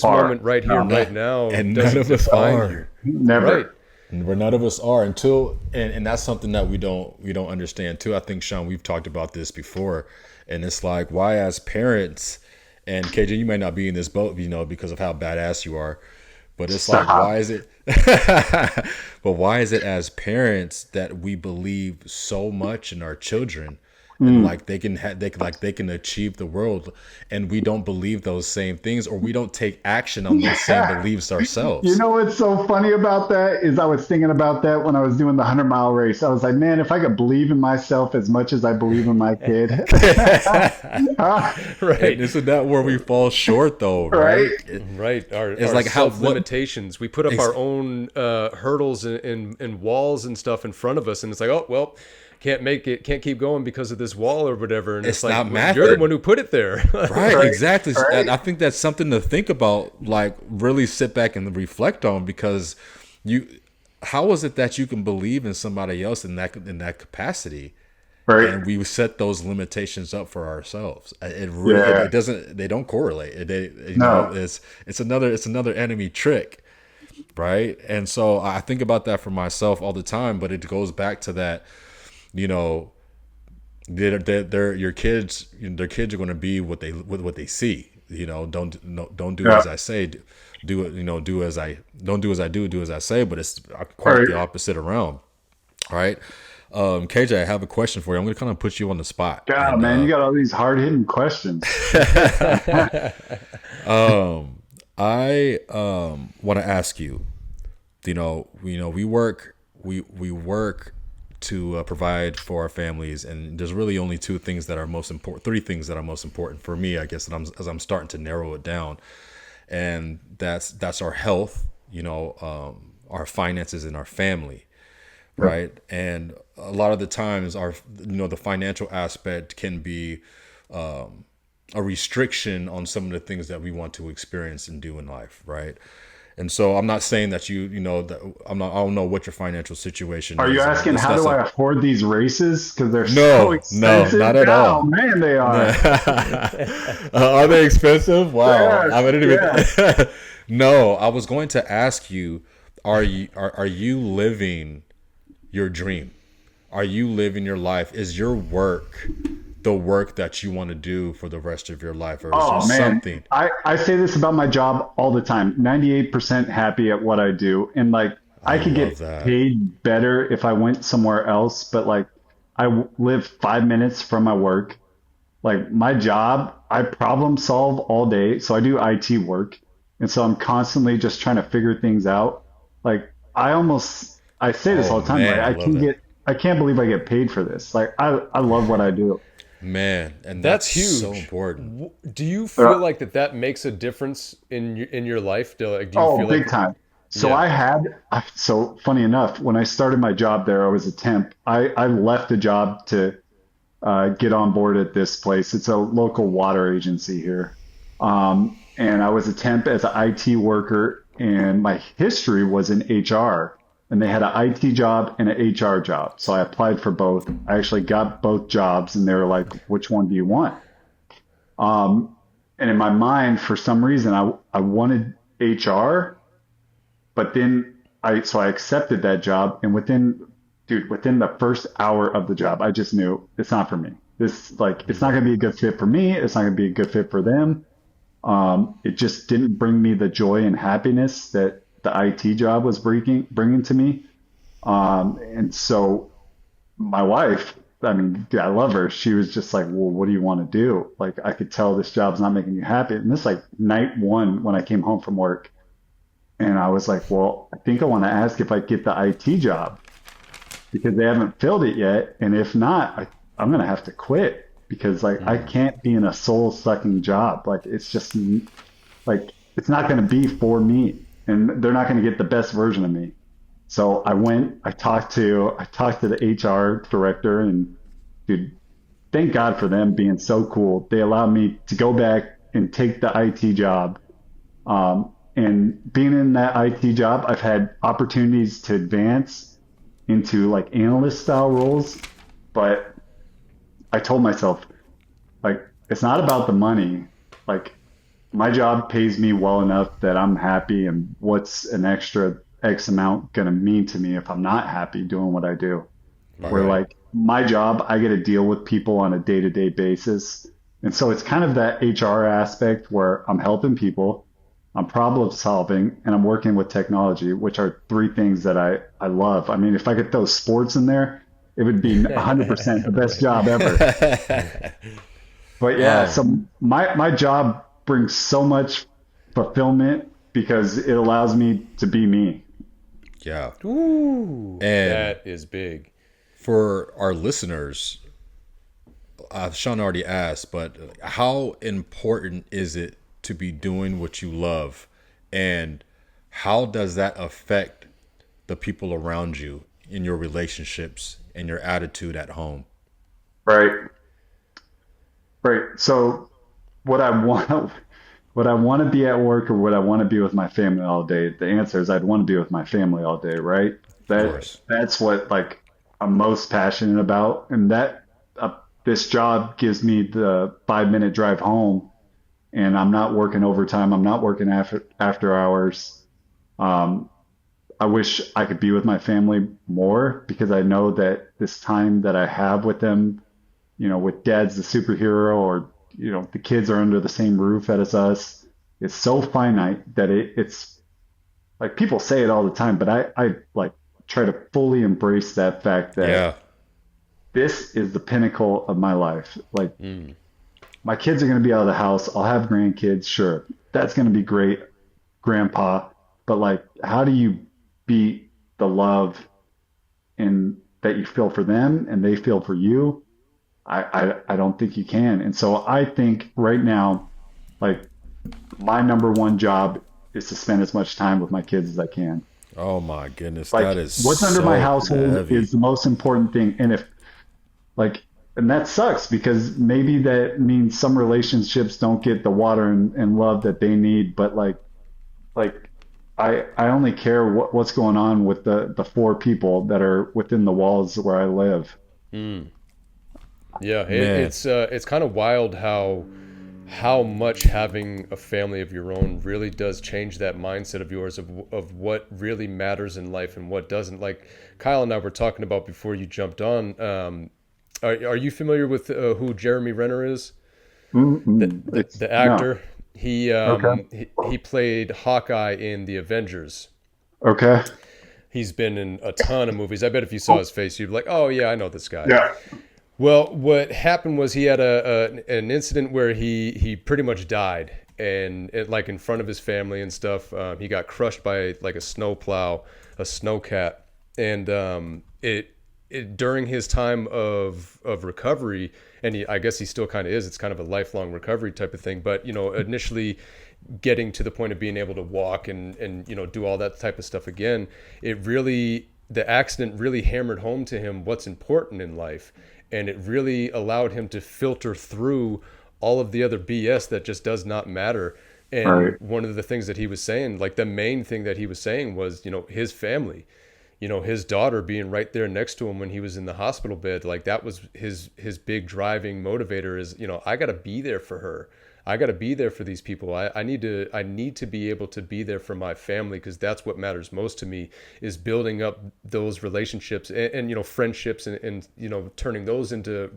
[SPEAKER 2] far,
[SPEAKER 1] moment right here,
[SPEAKER 2] no,
[SPEAKER 1] right
[SPEAKER 3] not,
[SPEAKER 1] now,
[SPEAKER 3] and none
[SPEAKER 1] doesn't
[SPEAKER 3] of us
[SPEAKER 1] define you.
[SPEAKER 3] are.
[SPEAKER 1] Right.
[SPEAKER 2] never.
[SPEAKER 3] And where none of us are until and that's something that we don't understand too. I think Sean, we've talked about this before, and it's like why as parents, and KJ, you may not be in this boat, because of how badass you are, But it's like,
[SPEAKER 2] Stop.
[SPEAKER 3] why is it? But why is it as parents that we believe so much in our children, and
[SPEAKER 2] Mm.
[SPEAKER 3] like they can achieve the world, and we don't believe those same things, or we don't take action on those same
[SPEAKER 2] Yeah.
[SPEAKER 3] beliefs
[SPEAKER 2] You
[SPEAKER 3] ourselves?
[SPEAKER 2] know what's so funny about that is I was thinking about that when I was doing the 100-mile race. I was like, man, if I could believe in myself as much as I believe in my kid,
[SPEAKER 3] And
[SPEAKER 1] Right.
[SPEAKER 3] isn't that where we fall short, though?
[SPEAKER 2] right?
[SPEAKER 3] Right?
[SPEAKER 1] Right.
[SPEAKER 3] It's
[SPEAKER 1] Our
[SPEAKER 3] like how
[SPEAKER 1] self
[SPEAKER 3] what
[SPEAKER 1] limitations. We put up
[SPEAKER 3] ex-
[SPEAKER 1] our own hurdles and walls and stuff in front of us, and it's like, oh well, can't make it, can't keep going because of this wall or whatever. And it's
[SPEAKER 3] it's
[SPEAKER 1] like,
[SPEAKER 3] not
[SPEAKER 1] well, you're the
[SPEAKER 3] matter.
[SPEAKER 1] one who put it there.
[SPEAKER 3] Right,
[SPEAKER 2] Right,
[SPEAKER 3] exactly. And
[SPEAKER 2] right,
[SPEAKER 3] I think that's something to think about, like really sit back and reflect on, because you, how is it that you can believe in somebody else in that capacity,
[SPEAKER 2] right.
[SPEAKER 3] and we set those limitations up for ourselves? It really
[SPEAKER 2] Yeah,
[SPEAKER 3] it doesn't, they don't correlate.
[SPEAKER 2] no.
[SPEAKER 3] It's another enemy trick, right? And so I think about that for myself all the time, but it goes back to that, you know, they're your kids. Their kids are going to be what they see. You know, don't no, don't do
[SPEAKER 2] Yeah,
[SPEAKER 3] as I say. Do it. You know, do as I don't do as I do. Do as I say. But it's quite
[SPEAKER 2] right.
[SPEAKER 3] the opposite around. All right. KJ, I have a question for you. I'm going to kind of put you on the spot,
[SPEAKER 2] God,
[SPEAKER 3] and
[SPEAKER 2] man, you got all these hard-hitting questions.
[SPEAKER 3] I want to ask you. We work we work to provide for our families, and there's really only two things that are most important, three things that are most important for me, I guess, that as I'm starting to narrow it down, and that's our health, our finances, and our family,
[SPEAKER 2] Yep.
[SPEAKER 3] right? And a lot of the times, the financial aspect can be a restriction on some of the things that we want to experience and do in life, right? And so I'm not saying that that I don't know what your financial situation
[SPEAKER 2] Are you
[SPEAKER 3] is, and
[SPEAKER 2] asking
[SPEAKER 3] this
[SPEAKER 2] how
[SPEAKER 3] that's
[SPEAKER 2] do
[SPEAKER 3] a
[SPEAKER 2] I afford these races? Because they're so
[SPEAKER 3] no, not
[SPEAKER 2] expensive.
[SPEAKER 3] at
[SPEAKER 2] Oh
[SPEAKER 3] all.
[SPEAKER 2] man, they are.
[SPEAKER 3] Are they expensive? Wow, I
[SPEAKER 2] Yes,
[SPEAKER 3] didn't
[SPEAKER 2] yes.
[SPEAKER 3] even. No, I was going to ask you, are you living your dream? Are you living your life? Is your work the work that you want to do for the rest of your life, or is there
[SPEAKER 2] Oh man,
[SPEAKER 3] something?
[SPEAKER 2] I say this about my job all the time. 98% happy at what I do. And like
[SPEAKER 3] I
[SPEAKER 2] I could
[SPEAKER 3] love
[SPEAKER 2] get
[SPEAKER 3] that.
[SPEAKER 2] paid better if I went somewhere else, but like live 5 minutes from my work. Like my job, I problem solve all day. So I do IT work. And so I'm constantly just trying to figure things out. Like I say this
[SPEAKER 3] Oh
[SPEAKER 2] all the time, like
[SPEAKER 3] man, I love that.
[SPEAKER 2] I can't believe I get paid for this. Like I love what I do.
[SPEAKER 3] Man, and that's
[SPEAKER 1] That's
[SPEAKER 3] so
[SPEAKER 1] huge.
[SPEAKER 3] important.
[SPEAKER 1] Do you
[SPEAKER 2] Uh,
[SPEAKER 1] feel like that makes a difference in your life? Do you
[SPEAKER 2] Oh,
[SPEAKER 1] feel
[SPEAKER 2] big
[SPEAKER 1] like,
[SPEAKER 2] time. So
[SPEAKER 1] yeah,
[SPEAKER 2] so funny enough, when I started my job there, I was a temp. I left the job to get on board at this place. It's a local water agency here. And I was a temp as an IT worker, and my history was in HR. And they had an IT job and an HR job. So I applied for both. I actually got both jobs, and they were like, which one do you want? Um, and in my mind, for some reason, I wanted HR, but then I accepted that job, and within the first hour of the job, I just knew it's not for me. It's not going to be a good fit for me. It's not going to be a good fit for them. It just didn't bring me the joy and happiness that the IT job was bringing to me. And so my wife, I mean, yeah, I love her. She was just like, well, what do you want to do? Like, I could tell this job's not making you happy. And this like night one when I came home from work. And I was like, well, I think I want to ask if I get the IT job because they haven't filled it yet. And if not, I'm going to have to quit because like I can't be in a soul sucking job. Like it's just like it's not going to be for me, and they're not going to get the best version of me. So I went. I talked to the HR director, and dude, thank God for them being so cool. They allowed me to go back and take the IT job. And being in that IT job, I've had opportunities to advance into like analyst style roles, but I told myself, like, it's not about the money. Like, my job pays me well enough that I'm happy, and what's an extra X amount going to mean to me if I'm not happy doing what I do? Where,
[SPEAKER 3] Right.
[SPEAKER 1] right,
[SPEAKER 2] like, my job, I get to deal with people on a day to day basis. And so it's kind of that HR aspect where I'm helping people. I'm problem solving, and I'm working with technology, which are three things that I love. I mean, if I could throw sports in there, it would be 100% the best
[SPEAKER 1] Right.
[SPEAKER 2] job ever. But yeah,
[SPEAKER 3] um,
[SPEAKER 2] so my job brings so much fulfillment because it allows me to be me.
[SPEAKER 3] yeah.
[SPEAKER 1] Ooh,
[SPEAKER 3] And
[SPEAKER 1] that is big.
[SPEAKER 3] for our listeners, Sean already asked, but how important is it to be doing what you love? And how does that affect the people around you in your relationships and your attitude at home?
[SPEAKER 2] Right. Right. So what I want, would I want to be at work or would I want to be with my family all day? The answer is I'd want to be with my family all day, right?
[SPEAKER 3] Of
[SPEAKER 2] That
[SPEAKER 3] course.
[SPEAKER 2] that's what like I'm most passionate about, and that this job gives me the 5 minute drive home, and I'm not working overtime. I'm not working after hours. Um, I wish I could be with my family more because I know that this time that I have with them, with dad's the superhero or, the kids are under the same roof as us. It's so finite that it's like people say it all the time, but I like try to fully embrace that fact that
[SPEAKER 3] Yeah.
[SPEAKER 2] this is the pinnacle of my life. Like
[SPEAKER 1] Mm.
[SPEAKER 2] my kids are going to be out of the house. I'll have grandkids. Sure. That's going to be great, grandpa. But like, how do you beat the love and that you feel for them and they feel for you? I don't think you can. And so I think right now, like my number one job is to spend as much time with my kids as I can.
[SPEAKER 3] Oh my goodness, that
[SPEAKER 2] Like
[SPEAKER 3] is
[SPEAKER 2] what's under my
[SPEAKER 3] so
[SPEAKER 2] household
[SPEAKER 3] heavy.
[SPEAKER 2] is the most important thing. And if like, and that sucks because maybe that means some relationships don't get the water and love that they need. But like I only care what's going on with the four people that are within the walls where I live.
[SPEAKER 1] Mm. Yeah,
[SPEAKER 3] Man,
[SPEAKER 1] it's kind of wild how much having a family of your own really does change that mindset of yours of what really matters in life and what doesn't. Like Kyle and I were talking about before you jumped on. Are you familiar with who Jeremy Renner is? The,
[SPEAKER 2] Mm-mm.
[SPEAKER 1] the
[SPEAKER 2] It's
[SPEAKER 1] the
[SPEAKER 2] no.
[SPEAKER 1] actor.
[SPEAKER 2] Okay.
[SPEAKER 1] He played Hawkeye in the Avengers.
[SPEAKER 2] Okay.
[SPEAKER 1] He's been in a ton of movies. I bet if you saw his face, you'd be like, "Oh yeah, I know this guy."
[SPEAKER 2] Yeah.
[SPEAKER 1] Well, what happened was he had an incident where he pretty much died, and like in front of his family and stuff. He got crushed by like a snowplow, a snowcat, and it during his time of recovery, and I guess he still kind of is. It's kind of a lifelong recovery type of thing. But initially getting to the point of being able to walk and do all that type of stuff again, the accident really hammered home to him what's important in life, and it really allowed him to filter through all of the other BS that just does not matter.
[SPEAKER 2] All right.
[SPEAKER 1] And one of the things that he was saying, like the main thing that he was saying was, his family, his daughter being right there next to him when he was in the hospital bed, like that was his big driving motivator is, I got to be there for her. I got to be there for these people. I need to be able to be there for my family because that's what matters most to me is building up those relationships and friendships and turning those into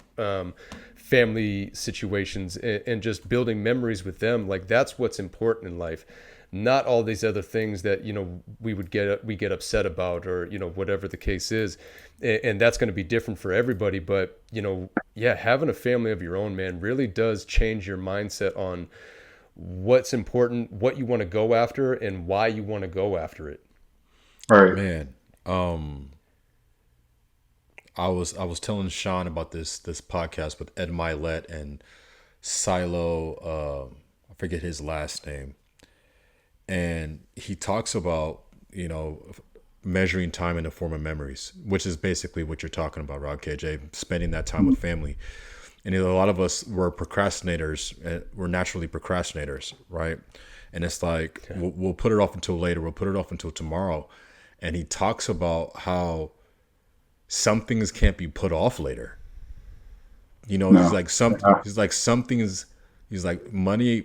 [SPEAKER 1] family situations and just building memories with them. Like that's what's important in life, not all these other things that we get upset about or whatever the case is. And that's going to be different for everybody, but yeah, having a family of your own, man, really does change your mindset on what's important, what you want to go after, and why you want to go after it.
[SPEAKER 2] All right.
[SPEAKER 3] man. I was telling Sean about this podcast with Ed Milet and Silo. I forget his last name, and he talks about measuring time in the form of memories, which is basically what you're talking about, Rob KJ, spending that time with family. And a lot of us were procrastinators. We're naturally procrastinators, right? And it's like we'll put it off until later. We'll put it off until tomorrow. And he talks about how some things can't be put off later. He's
[SPEAKER 2] No.
[SPEAKER 3] like some.
[SPEAKER 2] Yeah.
[SPEAKER 3] He's like something is. He's like money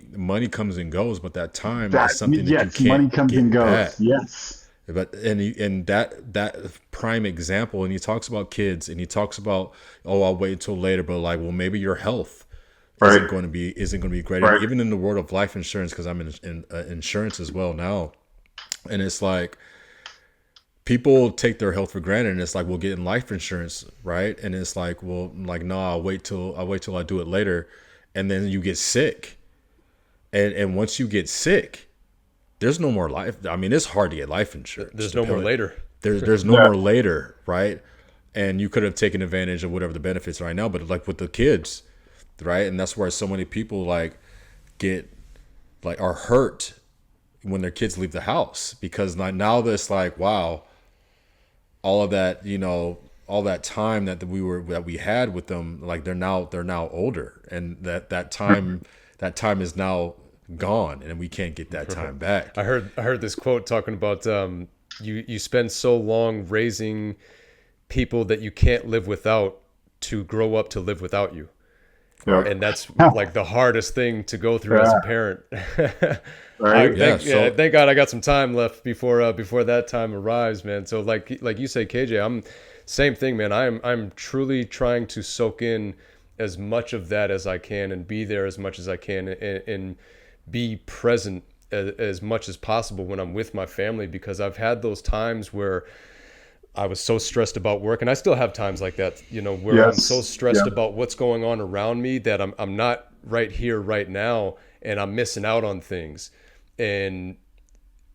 [SPEAKER 3] comes and goes, but that time is
[SPEAKER 2] That
[SPEAKER 3] something that you
[SPEAKER 2] yes, money
[SPEAKER 3] can't
[SPEAKER 2] comes and
[SPEAKER 3] get
[SPEAKER 2] goes.
[SPEAKER 3] back.
[SPEAKER 2] Yes.
[SPEAKER 3] But and that prime example, and he talks about kids, and he talks about, oh, I'll wait until later, but like, well, maybe your health
[SPEAKER 2] Right.
[SPEAKER 3] isn't going to be great.
[SPEAKER 2] Right.
[SPEAKER 3] Even in the world of life insurance, because I'm in insurance as well now, and it's like people take their health for granted, and it's like we'll get in life insurance, right? And it's like, well, like no, I'll wait till I do it later, and then you get sick, and once you get sick, there's no more life. I mean, it's hard to get life insurance.
[SPEAKER 1] There's no more later.
[SPEAKER 3] There's no more later, right? And you could have taken advantage of whatever the benefits are right now, but like with the kids, right? And that's where so many people like are hurt when their kids leave the house, because now that's like, wow, all of that, all that time that we had with them, like they're now older, and that time is now gone, and we can't get that time back.
[SPEAKER 1] I heard this quote talking about you spend so long raising people that you can't live without to grow up to live without you.
[SPEAKER 2] Yeah.
[SPEAKER 1] And that's like the hardest thing to go through as a parent.
[SPEAKER 2] Right.
[SPEAKER 1] Thank God I got some time left before that time arrives, man. So like you say, KJ, I'm same thing, man. I'm truly trying to soak in as much of that as I can and be there as much as I can and be present as much as possible when I'm with my family, because I've had those times where I was so stressed about work, and I still have times like that, where
[SPEAKER 2] Yes.
[SPEAKER 1] I'm so stressed about what's going on around me that I'm not right here, right now, and I'm missing out on things. And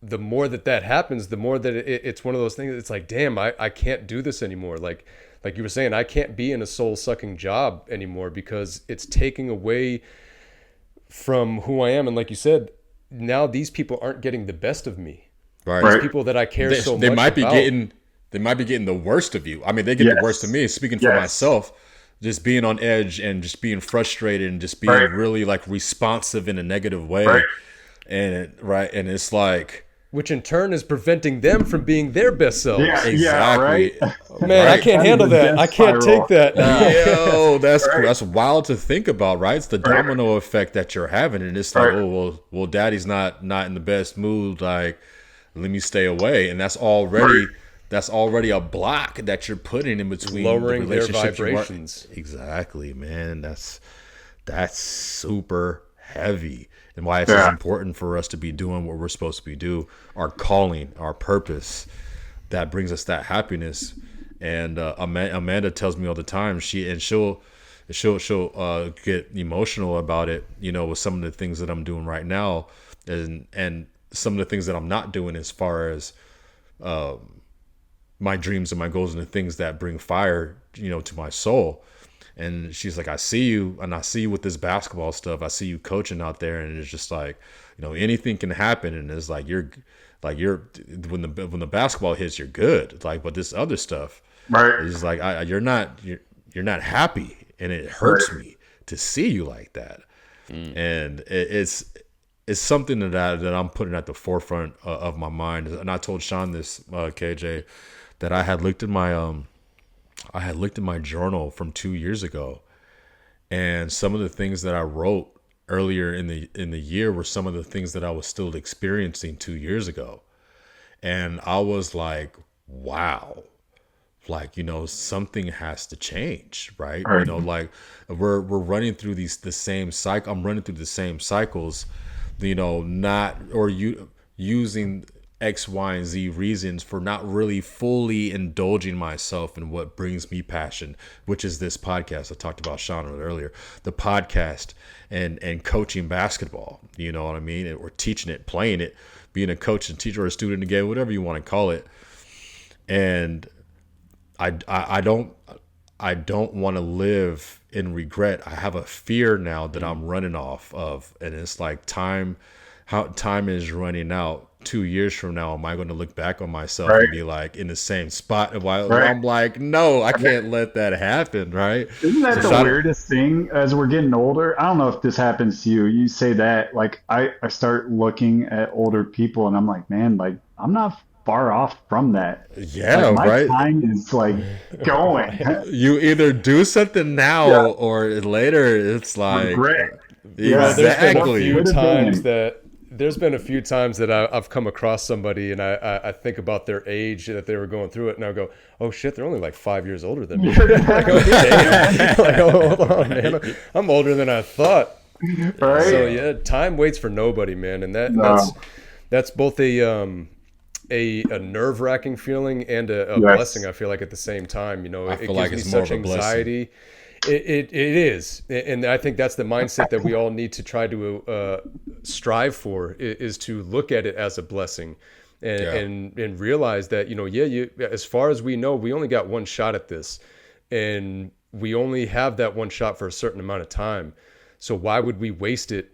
[SPEAKER 1] the more that happens, the more that it's one of those things. It's like, damn, I can't do this anymore. Like you were saying, I can't be in a soul sucking job anymore because it's taking away from who I am. And like you said, now these people aren't getting the best of me.
[SPEAKER 3] Right.
[SPEAKER 1] These people that I care so much about.
[SPEAKER 3] They might be getting the worst of you. I mean, they get the worst of me. Speaking for myself, just being on edge and just being frustrated and just being really like responsive in a negative way.
[SPEAKER 2] Right.
[SPEAKER 3] And it's like,
[SPEAKER 1] which in turn is preventing them from being their best selves.
[SPEAKER 2] Yeah,
[SPEAKER 3] exactly.
[SPEAKER 2] right.
[SPEAKER 1] Man, I can't handle that. I can't take that.
[SPEAKER 3] Yo, that's wild to think about, right? It's the domino effect that you're having, and it's like, oh well, daddy's not in the best mood. Like, let me stay away, and that's already a block that you're putting in between
[SPEAKER 1] lowering
[SPEAKER 3] the
[SPEAKER 1] their
[SPEAKER 3] relationships
[SPEAKER 1] vibrations.
[SPEAKER 3] Exactly, man. That's super heavy, and why it's so important for us to be doing what we're supposed to be do, our calling, our purpose, that brings us that happiness. And Amanda tells me all the time, she'll get emotional about it, with some of the things that I'm doing right now, and some of the things that I'm not doing as far as my dreams and my goals and the things that bring fire, to my soul. And she's like, I see you with this basketball stuff. I see you coaching out there, and it's just like, anything can happen. And it's like, you're when the basketball hits, you're good. Like, but this other stuff,
[SPEAKER 2] Right.
[SPEAKER 3] it's like, you're not happy, and it hurts me to see you like that. And it's something that I'm putting at the forefront of my mind. And I told Sean this, KJ, that I had looked at my journal from 2 years ago, and some of the things that I wrote earlier in the year were some of the things that I was still experiencing 2 years ago. And I was like, wow, like, something has to change, right? Like we're running through the same cycle. I'm running through the same cycles, using X, Y, and Z reasons for not really fully indulging myself in what brings me passion, which is this podcast. I talked about Sean earlier, the podcast and coaching basketball, you know what I mean? Or teaching it, playing it, being a coach and teacher or a student again, whatever you want to call it. And I don't want to live in regret. I have a fear now that I'm running off of, and it's like time is running out. 2 years from now, am I going to look back on myself and be like in the same spot? While I'm like, no, I can't let that happen, right?
[SPEAKER 2] Isn't that the weirdest thing as we're getting older? I don't know if this happens to you. You say that, like, I start looking at older people and I'm like, man, like, I'm not far off from that.
[SPEAKER 3] Yeah,
[SPEAKER 2] like, my
[SPEAKER 3] right.
[SPEAKER 2] time is like going.
[SPEAKER 3] You either do something now or later. It's like
[SPEAKER 2] regret.
[SPEAKER 1] There's been a
[SPEAKER 3] exactly.
[SPEAKER 1] few times that there's been a few times that I've come across somebody and I think about their age that they were going through it, and I go, oh shit, they're only like 5 years older than me. Like, oh, damn. Like, oh, hold on, man, I'm older than I thought.
[SPEAKER 2] Right?
[SPEAKER 1] So yeah, time waits for nobody, man, and
[SPEAKER 2] No.
[SPEAKER 1] that's both a nerve-wracking feeling and a
[SPEAKER 2] Yes.
[SPEAKER 1] blessing. I feel like at the same time, you know,
[SPEAKER 3] I
[SPEAKER 1] it
[SPEAKER 3] feel
[SPEAKER 1] gives
[SPEAKER 3] like
[SPEAKER 1] me
[SPEAKER 3] it's more
[SPEAKER 1] such
[SPEAKER 3] of a blessing.
[SPEAKER 1] anxiety. It is, and I think that's the mindset that we all need to try to strive for, is to look at it as a blessing, and
[SPEAKER 3] Yeah.
[SPEAKER 1] and realize that, you know, you, as far as we know, we only got one shot at this, and we only have that one shot for a certain amount of time. So why would we waste it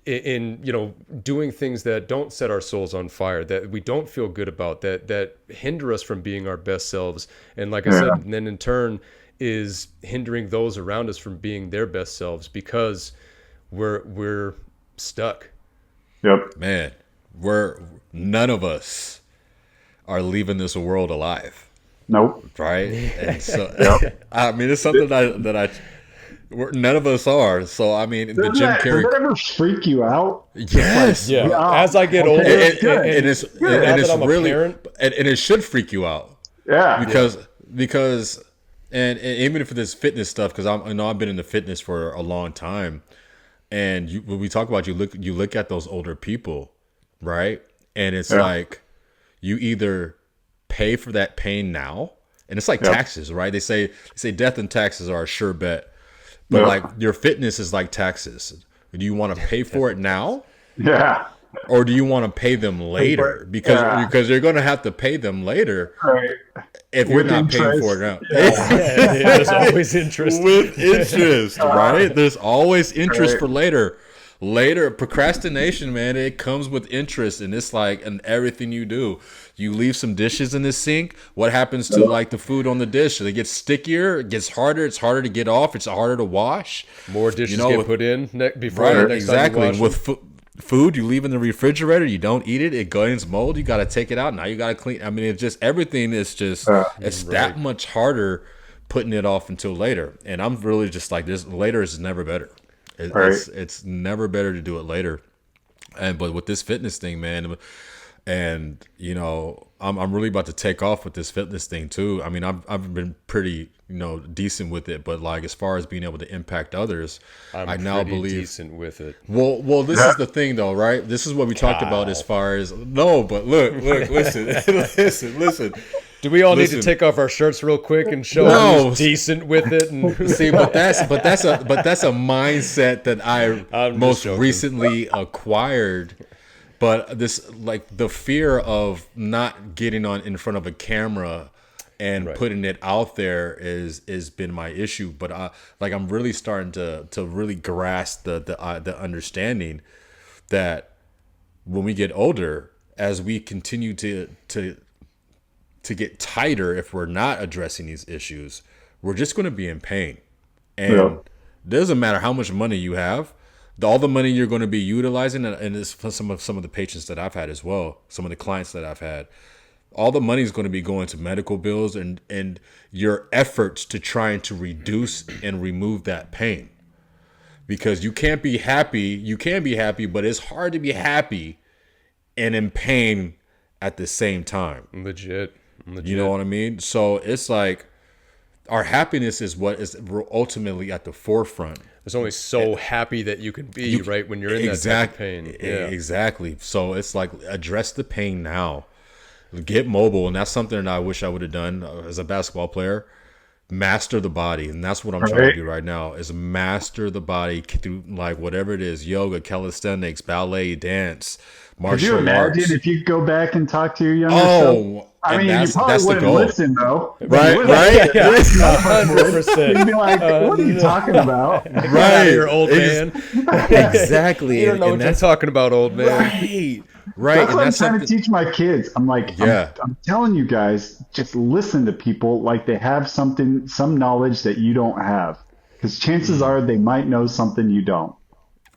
[SPEAKER 1] in, you know, doing things that don't set our souls on fire, that we don't feel good about, that hinder us from being our best selves, and like I said, and then in turn is hindering those around us from being their best selves because we're stuck.
[SPEAKER 2] Yep.
[SPEAKER 3] Man, none of us are leaving this world alive,
[SPEAKER 2] Nope.
[SPEAKER 3] right? And so,
[SPEAKER 2] Yep.
[SPEAKER 3] I mean, it's something none of us are. So, I mean, the
[SPEAKER 2] Does
[SPEAKER 3] Jim
[SPEAKER 2] that
[SPEAKER 3] Carrey.
[SPEAKER 2] ever freak you out?
[SPEAKER 3] Yes.
[SPEAKER 1] Yeah.
[SPEAKER 2] Yeah.
[SPEAKER 1] As I get older,
[SPEAKER 2] Okay.
[SPEAKER 3] And it's
[SPEAKER 1] now
[SPEAKER 3] and it's
[SPEAKER 1] that I'm a
[SPEAKER 3] really
[SPEAKER 1] parent,
[SPEAKER 3] and it should freak you out
[SPEAKER 2] Yeah.
[SPEAKER 3] because and even for this fitness stuff, because I know I've been in the fitness for a long time, and when we talk about, you look at those older people, right? And it's
[SPEAKER 2] Yeah.
[SPEAKER 3] like you either pay for that pain now, and it's like
[SPEAKER 2] Yep.
[SPEAKER 3] taxes, right? They say death and taxes are a sure bet, but
[SPEAKER 2] Yep.
[SPEAKER 3] like your fitness is like taxes. Do you want to pay for it now?
[SPEAKER 2] Yeah.
[SPEAKER 3] Or do you want to pay them later? Because you're going to have to pay them later
[SPEAKER 2] Right.
[SPEAKER 3] if you're
[SPEAKER 2] With
[SPEAKER 3] not paying
[SPEAKER 2] interest.
[SPEAKER 3] for it now.
[SPEAKER 1] there's always interest.
[SPEAKER 3] With interest, right? There's always interest
[SPEAKER 2] Right.
[SPEAKER 3] for later. Later, procrastination, man, it comes with interest, and it's like in everything you do. You leave some dishes in the sink. What happens to like the food on the dish? It gets stickier. It gets harder. It's harder to get off. It's harder to wash.
[SPEAKER 1] More dishes
[SPEAKER 3] know,
[SPEAKER 1] get
[SPEAKER 3] with-
[SPEAKER 1] put in before
[SPEAKER 3] Right,
[SPEAKER 1] the next
[SPEAKER 3] exactly.
[SPEAKER 1] time you wash
[SPEAKER 3] With
[SPEAKER 1] them.
[SPEAKER 3] food, you leave in the refrigerator, you don't eat it, it gains mold. You got to take it out. Now you got to clean. I mean, it's just everything is just it's that much harder putting it off until later. And I'm really just like this. Later is never better.
[SPEAKER 2] Right.
[SPEAKER 3] It's never better to do it later. But with this fitness thing, man, and you know, I'm really about to take off with this fitness thing too. I mean, I've been pretty, you know, decent with it, but like as far as being able to impact others, I now
[SPEAKER 1] pretty
[SPEAKER 3] believe
[SPEAKER 1] decent with it.
[SPEAKER 3] well, this is the thing, though, right? This is what we talked about as far as no, but look, listen, listen.
[SPEAKER 1] Do we all need
[SPEAKER 3] Listen.
[SPEAKER 1] to take off our shirts real quick and show
[SPEAKER 3] No.
[SPEAKER 1] who's decent with it? And
[SPEAKER 3] See, but that's a mindset that I
[SPEAKER 1] I'm
[SPEAKER 3] most
[SPEAKER 1] just joking.
[SPEAKER 3] recently acquired. But this, like, the fear of not getting on in front of a camera and putting it out there is been my issue. But I'm really starting to really grasp the understanding that when we get older, as we continue to get tighter, if we're not addressing these issues, we're just going to be in pain. And it doesn't matter how much money you have, all the money you're going to be utilizing, and it's for some of the patients that I've had as well, some of the clients that I've had, all the money is going to be going to medical bills and your efforts to trying to reduce and remove that pain. Because you can't be happy. You can be happy, but it's hard to be happy and in pain at the same time.
[SPEAKER 1] legit.
[SPEAKER 3] You know what I mean? So it's like our happiness is what is ultimately at the forefront.
[SPEAKER 1] There's only so happy that you can be, right, when you're in that type of pain. Yeah.
[SPEAKER 3] Exactly. So it's like address the pain now. Get mobile, and that's something that I wish I would have done as a basketball player. Master the body, and that's what I'm trying to do right now. Is master the body through like whatever it is: yoga, calisthenics, ballet, dance,
[SPEAKER 2] Could
[SPEAKER 3] martial
[SPEAKER 2] you imagine
[SPEAKER 3] arts.
[SPEAKER 2] if you go back and talk to your younger self?
[SPEAKER 3] Oh,
[SPEAKER 2] I
[SPEAKER 3] and
[SPEAKER 2] mean, you
[SPEAKER 3] that's
[SPEAKER 2] probably
[SPEAKER 3] the
[SPEAKER 2] wouldn't
[SPEAKER 3] goal,
[SPEAKER 2] listen though.
[SPEAKER 3] right?
[SPEAKER 2] You wouldn't.
[SPEAKER 3] Right?
[SPEAKER 1] Yeah,
[SPEAKER 2] You'd
[SPEAKER 1] 100%.
[SPEAKER 2] be like, "What are you talking about?"
[SPEAKER 1] Get out of
[SPEAKER 3] Right.
[SPEAKER 1] here, old man.
[SPEAKER 3] Exactly.
[SPEAKER 1] You don't know
[SPEAKER 3] and
[SPEAKER 1] what you're
[SPEAKER 3] that's
[SPEAKER 1] talking about, old man.
[SPEAKER 3] right.
[SPEAKER 2] That's
[SPEAKER 3] And
[SPEAKER 2] what I'm
[SPEAKER 3] that's
[SPEAKER 2] trying to
[SPEAKER 3] something.
[SPEAKER 2] teach my kids. I'm like,
[SPEAKER 3] Yeah.
[SPEAKER 2] I'm telling you guys, just listen to people like they have some knowledge that you don't have, because chances are they might know something you don't.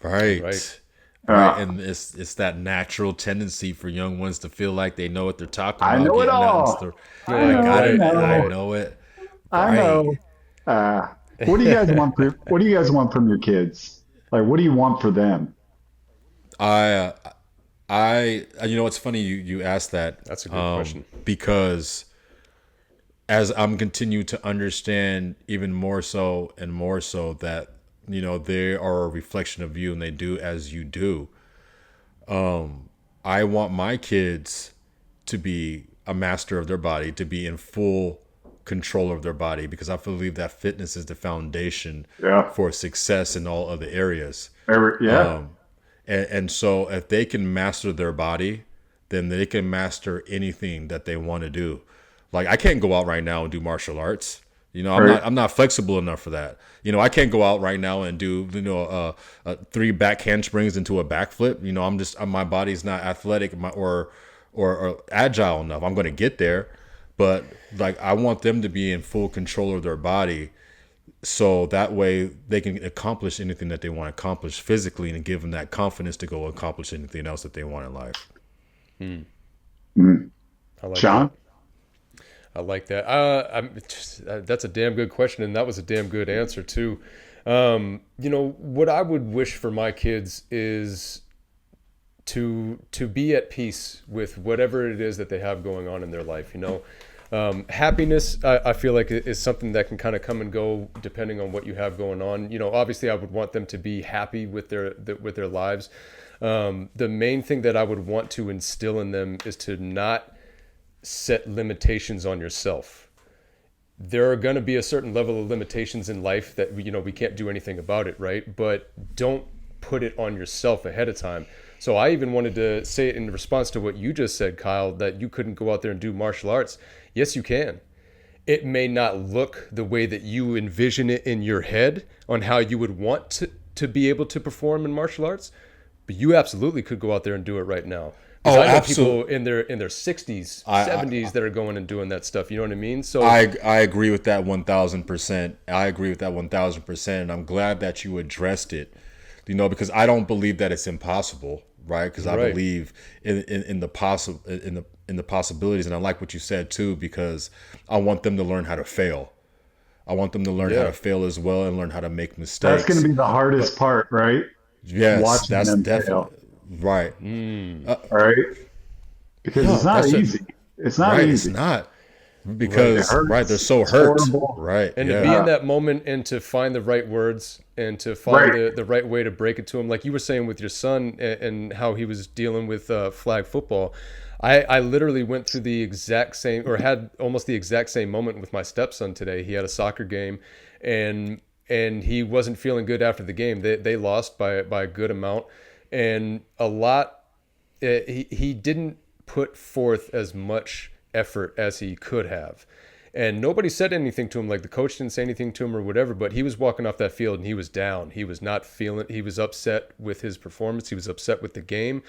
[SPEAKER 3] Right.
[SPEAKER 1] Right.
[SPEAKER 3] Right. And it's that natural tendency for young ones to feel like they know what they're talking about.
[SPEAKER 2] I know it
[SPEAKER 3] getting out
[SPEAKER 2] all.
[SPEAKER 3] and stuff.
[SPEAKER 2] I know,
[SPEAKER 3] got it.
[SPEAKER 2] I know.
[SPEAKER 3] I know it.
[SPEAKER 2] I know. What do you guys want? What do you guys want from your kids? Like, what do you want for them?
[SPEAKER 3] I you know, it's funny you asked that,
[SPEAKER 1] That's a good question.
[SPEAKER 3] because as I'm continue to understand even more so and more so that, you know, they are a reflection of you and they do as you do. I want my kids to be a master of their body, to be in full control of their body, because I believe that fitness is the foundation
[SPEAKER 2] Yeah.
[SPEAKER 3] for success in all other areas.
[SPEAKER 2] Yeah.
[SPEAKER 3] And so if they can master their body, then they can master anything that they want to do. Like I can't go out right now and do martial arts. You know,
[SPEAKER 2] Right.
[SPEAKER 3] I'm not flexible enough for that. You know, I can't go out right now and do, you know, three back handsprings into a backflip. You know, my body's not athletic, or agile enough. I'm going to get there, but like I want them to be in full control of their body, so that way they can accomplish anything that they want to accomplish physically, and give them that confidence to go accomplish anything else that they want in life.
[SPEAKER 2] Mm.
[SPEAKER 1] I like that.
[SPEAKER 2] Sean?
[SPEAKER 1] I like that. That's a damn good question, and that was a damn good answer too. You know, what I would wish for my kids is to be at peace with whatever it is that they have going on in their life. You know, happiness, I feel like is something that can kind of come and go depending on what you have going on. You know, obviously, I would want them to be happy with their lives. The main thing that I would want to instill in them is to not set limitations on yourself. There are going to be a certain level of limitations in life that we can't do anything about it, right? But don't put it on yourself ahead of time. So I even wanted to say it in response to what you just said, Kyle, that you couldn't go out there and do martial arts. Yes, you can. It may not look the way that you envision it in your head on how you would want to be able to perform in martial arts, but you absolutely could go out there and do it right now. Because
[SPEAKER 3] Oh,
[SPEAKER 1] I know people
[SPEAKER 3] absolutely.
[SPEAKER 1] in their 60s,
[SPEAKER 3] I,
[SPEAKER 1] 70s that are going and doing that stuff. You know what I mean? So
[SPEAKER 3] I agree with that 1,000%. I agree with that 1,000%. And I'm glad that you addressed it, you know, because I don't believe that it's impossible, right? Because I
[SPEAKER 1] right.
[SPEAKER 3] believe in the possible in the possibilities, and I like what you said too, because I want them to learn how to fail. I want them to learn how
[SPEAKER 1] Yeah.
[SPEAKER 3] to fail as well and learn how to make
[SPEAKER 2] That's going to
[SPEAKER 3] mistakes.
[SPEAKER 2] be the
[SPEAKER 3] But
[SPEAKER 2] hardest part, right?
[SPEAKER 3] yes,
[SPEAKER 2] Watching
[SPEAKER 3] that's
[SPEAKER 2] them
[SPEAKER 3] definitely
[SPEAKER 2] fail,
[SPEAKER 3] right.
[SPEAKER 2] right? Because it's
[SPEAKER 3] No,
[SPEAKER 2] not
[SPEAKER 3] that's a
[SPEAKER 2] easy. It's not
[SPEAKER 3] right. It's
[SPEAKER 2] easy.
[SPEAKER 3] not
[SPEAKER 1] Right.
[SPEAKER 2] It
[SPEAKER 3] because right, they're
[SPEAKER 2] hurts.
[SPEAKER 3] so
[SPEAKER 2] It's
[SPEAKER 3] hurt.
[SPEAKER 2] horrible.
[SPEAKER 3] Right.
[SPEAKER 1] And to be
[SPEAKER 3] Yeah.
[SPEAKER 1] in that moment and to find the right words and to find
[SPEAKER 2] Right.
[SPEAKER 1] the right way to break it to him, like you were saying with your son and how he was dealing with flag football. I literally went through the exact same, or had almost the exact same moment with my stepson today. He had a soccer game, and he wasn't feeling good after the game. They lost by a good amount, and a lot. He didn't put forth as much effort as he could have. And nobody said anything to him, like the coach didn't say anything to him or whatever, but he was walking off that field and he was down. He was not feeling, he was upset with his performance. He was upset with the game.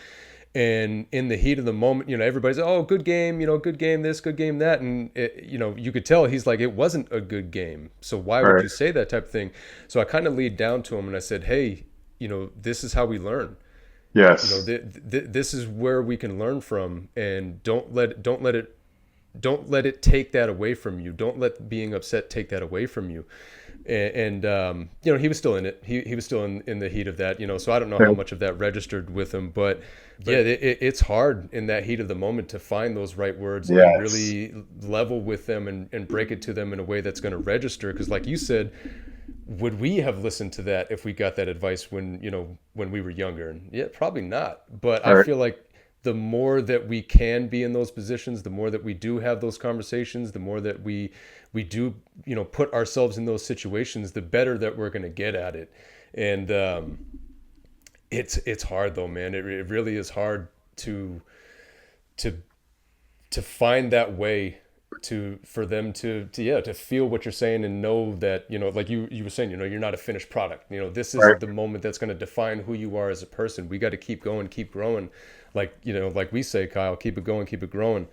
[SPEAKER 1] And in the heat of the moment, everybody's, oh, good game, good game this, good game that. And, you could tell he's like, it wasn't a good game. So why would
[SPEAKER 2] Right.
[SPEAKER 1] you say that type of thing? So I kind of lead down to him and I said, hey, this is how we learn.
[SPEAKER 2] Yes.
[SPEAKER 1] This is where we can learn from, and don't let it take that away from you. Don't let being upset take that away from you. And he was still in it. He was still in the heat of that. So I don't know how much of that registered with him, but yeah, it's hard in that heat of the moment to find those right words and
[SPEAKER 2] Yes.
[SPEAKER 1] really level with them and break it to them in a way that's going to register. Because like you said, would we have listened to that if we got that advice when we were younger? And yeah, probably not. But I
[SPEAKER 2] Right.
[SPEAKER 1] feel like the more that we can be in those positions, the more that we do have those conversations, the more that we do put ourselves in those situations, the better that we're going to get at it. And it's hard though, man. It really is hard to to find that way for them to feel what you're saying and know that like you were saying, you're not a finished product. This
[SPEAKER 2] Right.
[SPEAKER 1] isn't the moment that's going to define who you are as a person. We got to keep going, keep growing, like we say, Kyle, keep it going, keep it growing.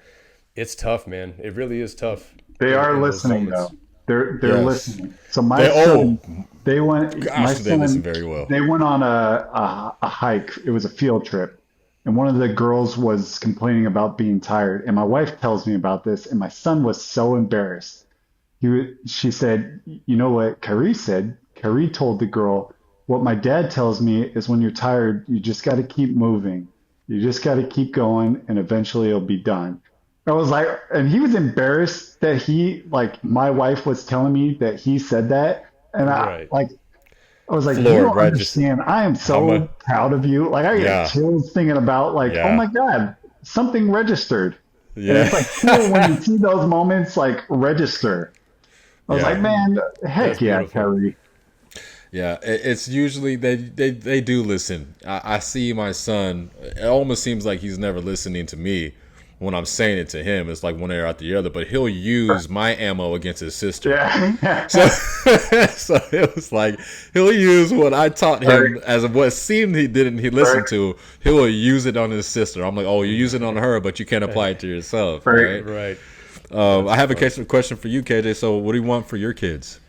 [SPEAKER 1] It's tough, man. It really is tough
[SPEAKER 2] They are
[SPEAKER 1] in those
[SPEAKER 2] listening though.
[SPEAKER 1] moments.
[SPEAKER 2] They're
[SPEAKER 3] Yes.
[SPEAKER 2] listening. So my
[SPEAKER 3] They
[SPEAKER 2] son, my
[SPEAKER 3] gosh, they listen
[SPEAKER 2] son,
[SPEAKER 3] very well.
[SPEAKER 2] they went on a hike. It was a field trip. And one of the girls was complaining about being tired. And my wife tells me about this. And my son was so embarrassed. She said, you know what Kyrie said? Kyrie told the girl, what my dad tells me is when you're tired, you just got to keep moving. You just got to keep going, and eventually it'll be done. I was like, and he was embarrassed that like, my wife was telling me that he said that. And
[SPEAKER 1] Right.
[SPEAKER 2] I was like, you
[SPEAKER 3] Floored,
[SPEAKER 2] don't
[SPEAKER 3] right? Just
[SPEAKER 2] understand. I am
[SPEAKER 3] how much?
[SPEAKER 2] so proud of you. Like, I get
[SPEAKER 3] Yeah,
[SPEAKER 2] chills thinking about, like, oh
[SPEAKER 3] yeah,
[SPEAKER 2] my God, something registered. And
[SPEAKER 3] yeah,
[SPEAKER 2] it's like cool when you see those moments like register. I was like,
[SPEAKER 3] yeah.
[SPEAKER 2] man,
[SPEAKER 1] That's
[SPEAKER 2] heck yeah,
[SPEAKER 1] beautiful.
[SPEAKER 2] Kelly.
[SPEAKER 3] Yeah, it's usually they do listen. I see my son. It almost seems like he's never listening to me when I'm saying it to him. It's like one ear out the other. But he'll use my ammo against his sister. So,
[SPEAKER 2] Yeah.
[SPEAKER 3] so it was like he'll use what I taught
[SPEAKER 2] Right,
[SPEAKER 3] him as what seemed he didn't he
[SPEAKER 2] right,
[SPEAKER 3] listened to. He will use it on his sister. I'm like, oh, you're using it on her, but you can't apply it to yourself,
[SPEAKER 2] right.
[SPEAKER 3] right?
[SPEAKER 1] Right.
[SPEAKER 3] I
[SPEAKER 1] That's
[SPEAKER 3] have a
[SPEAKER 1] fun.
[SPEAKER 3] question for you, KJ. So, what do you want for your kids?